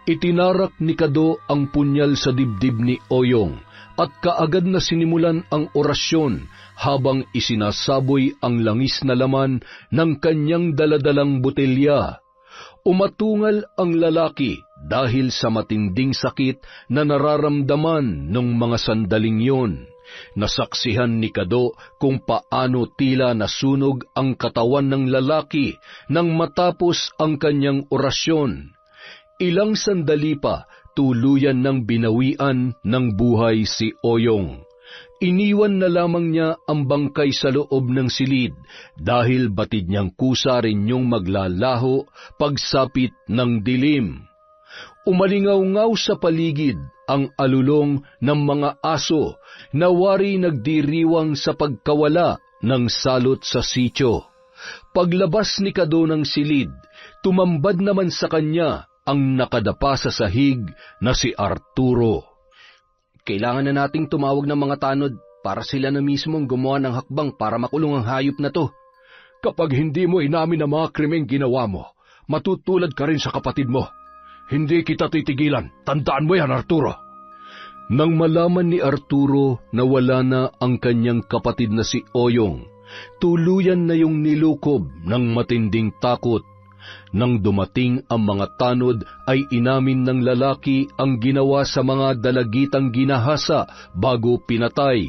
Itinarak ni Kado ang punyal sa dibdib ni Oyong at kaagad na sinimulan ang orasyon habang isinasaboy ang langis na laman ng kanyang daladalang botelya. Umatungal ang lalaki dahil sa matinding sakit na nararamdaman ng mga sandaling yon. Nasaksihan ni Kado kung paano tila nasunog ang katawan ng lalaki nang matapos ang kanyang orasyon. Ilang sandali pa, tuluyan ng binawian ng buhay si Oyong. Iniwan na lamang niya ang bangkay sa loob ng silid dahil batid niyang kusa rin yung maglalaho pagsapit ng dilim. Umalingaw-ngaw sa paligid ang alulong ng mga aso na wari nagdiriwang sa pagkawala ng salot sa sityo. Paglabas ni Kado ng silid, tumambad naman sa kanya ang nakadapa sa sahig na si Arturo. Kailangan na nating tumawag ng mga tanod para sila na mismong gumawa ng hakbang para makulong ang hayop na to. Kapag hindi mo inamin ang mga krimeng ginawa mo, matutulad ka rin sa kapatid mo. Hindi kita titigilan. Tandaan mo yan, Arturo. Nang malaman ni Arturo na wala na ang kanyang kapatid na si Oyong, tuluyan na yung nilukob ng matinding takot. Nang dumating ang mga tanod ay inamin ng lalaki ang ginawa sa mga dalagitang ginahasa bago pinatay.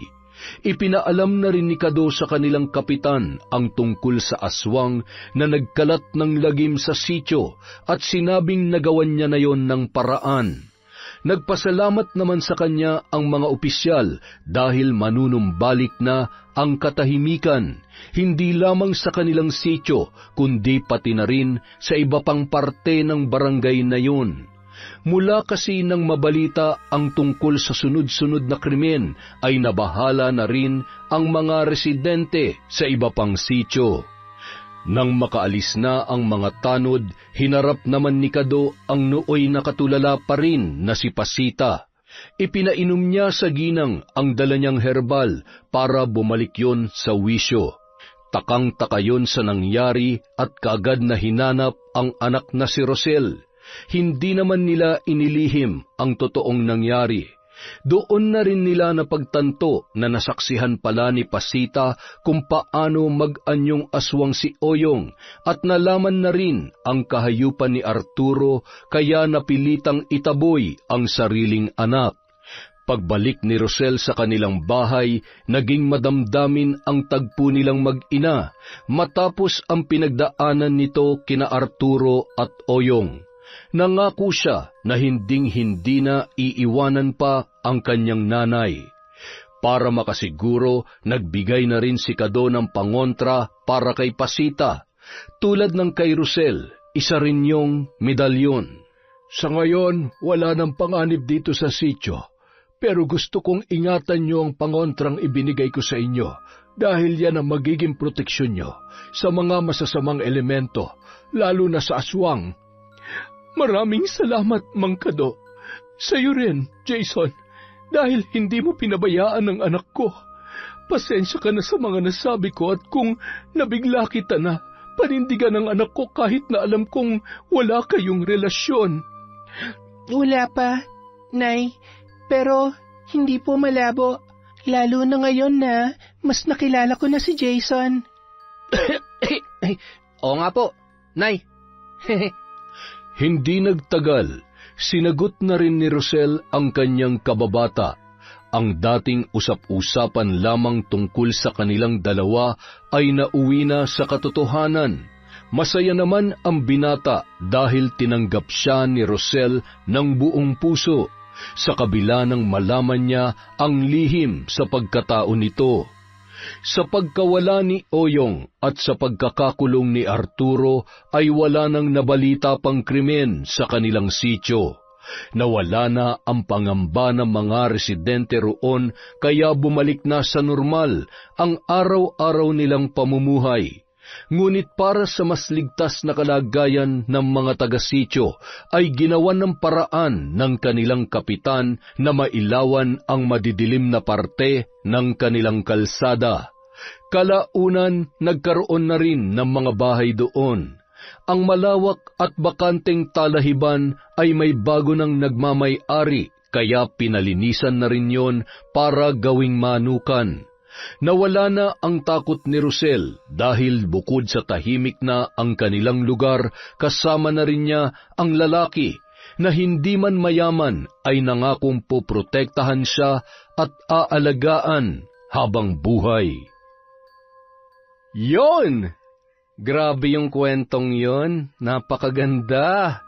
Ipinaalam na rin ni Kado sa kanilang kapitan ang tungkol sa aswang na nagkalat ng lagim sa sityo at sinabing nagawan niya na yon ng paraan. Nagpasalamat naman sa kanya ang mga opisyal dahil manunumbalik na ang katahimikan, hindi lamang sa kanilang sityo, kundi pati na rin sa iba pang parte ng barangay na yun. Mula kasi nang mabalita ang tungkol sa sunod-sunod na krimen, ay nabahala na rin ang mga residente sa iba pang sityo. Nang makaalis na ang mga tanod, hinarap naman ni Kado ang nooy nakatulala pa rin na si Pasita. Ipinainom niya sa ginang ang dala niyang herbal para bumalik yon sa wisyo. Takang-taka yon sa nangyari at kaagad na hinanap ang anak na si Rosel. Hindi naman nila inilihim ang totoong nangyari. Doon na rin nila napagtanto na nasaksihan pala ni Pasita kung paano mag-anyong aswang si Oyong at nalaman na rin ang kahayupan ni Arturo kaya napilitang itaboy ang sariling anak. Pagbalik ni Rosel sa kanilang bahay, naging madamdamin ang tagpo nilang mag-ina matapos ang pinagdaanan nito kina Arturo at Oyong. Nangako siya na hinding-hindi na iiwanan pa ang kanyang nanay. Para makasiguro, nagbigay na rin si Kado ng pangontra para kay Pasita. Tulad ng kay Rosel, isa rin yung medalyon. Sa ngayon, wala nang panganib dito sa sityo, pero gusto kong ingatan niyo ang pangontrang ibinigay ko sa inyo dahil yan ang magiging proteksyon niyo sa mga masasamang elemento, lalo na sa aswang. Maraming salamat, Mang Kado. Sa'yo rin, Jason, dahil hindi mo pinabayaan ang anak ko. Pasensya ka na sa mga nasabi ko at kung nabigla kita na, panindigan ang anak ko kahit na alam kong wala kayong relasyon. Wala pa, Nay, pero hindi po malabo. Lalo na ngayon na mas nakilala ko na si Jason. Oo nga po, Nay. Hindi nagtagal, sinagot na rin ni Rosel ang kanyang kababata. Ang dating usap-usapan lamang tungkol sa kanilang dalawa ay nauwi na sa katotohanan. Masaya naman ang binata dahil tinanggap siya ni Rosel ng buong puso, sa kabila ng malaman niya ang lihim sa pagkatao nito. Sa pagkawala ni Oyong at sa pagkakakulong ni Arturo ay wala nang nabalita pang krimen sa kanilang sityo. Nawala na ang pangamba ng mga residente roon kaya bumalik na sa normal ang araw-araw nilang pamumuhay. Ngunit para sa mas ligtas na kalagayan ng mga taga-sityo ay ginawan ng paraan ng kanilang kapitan na mailawan ang madidilim na parte ng kanilang kalsada. Kalaunan, nagkaroon na rin ng mga bahay doon. Ang malawak at bakanteng talahiban ay may bago ng nagmamay-ari kaya pinalinisan na rin yon para gawing manukan. Nawala na ang takot ni Rosel dahil bukod sa tahimik na ang kanilang lugar, kasama na rin niya ang lalaki na hindi man mayaman ay nangakong poprotektahan siya at aalagaan habang buhay. Yon! Grabe yung kwentong yon. Napakaganda.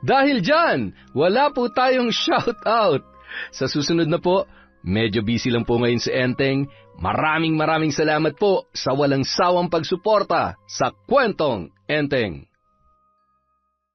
Dahil dyan, wala po tayong shout-out. Sa susunod na po, medyo busy lang po ngayon si Enteng. Maraming salamat po sa walang sawang pagsuporta sa Kwentong Enteng.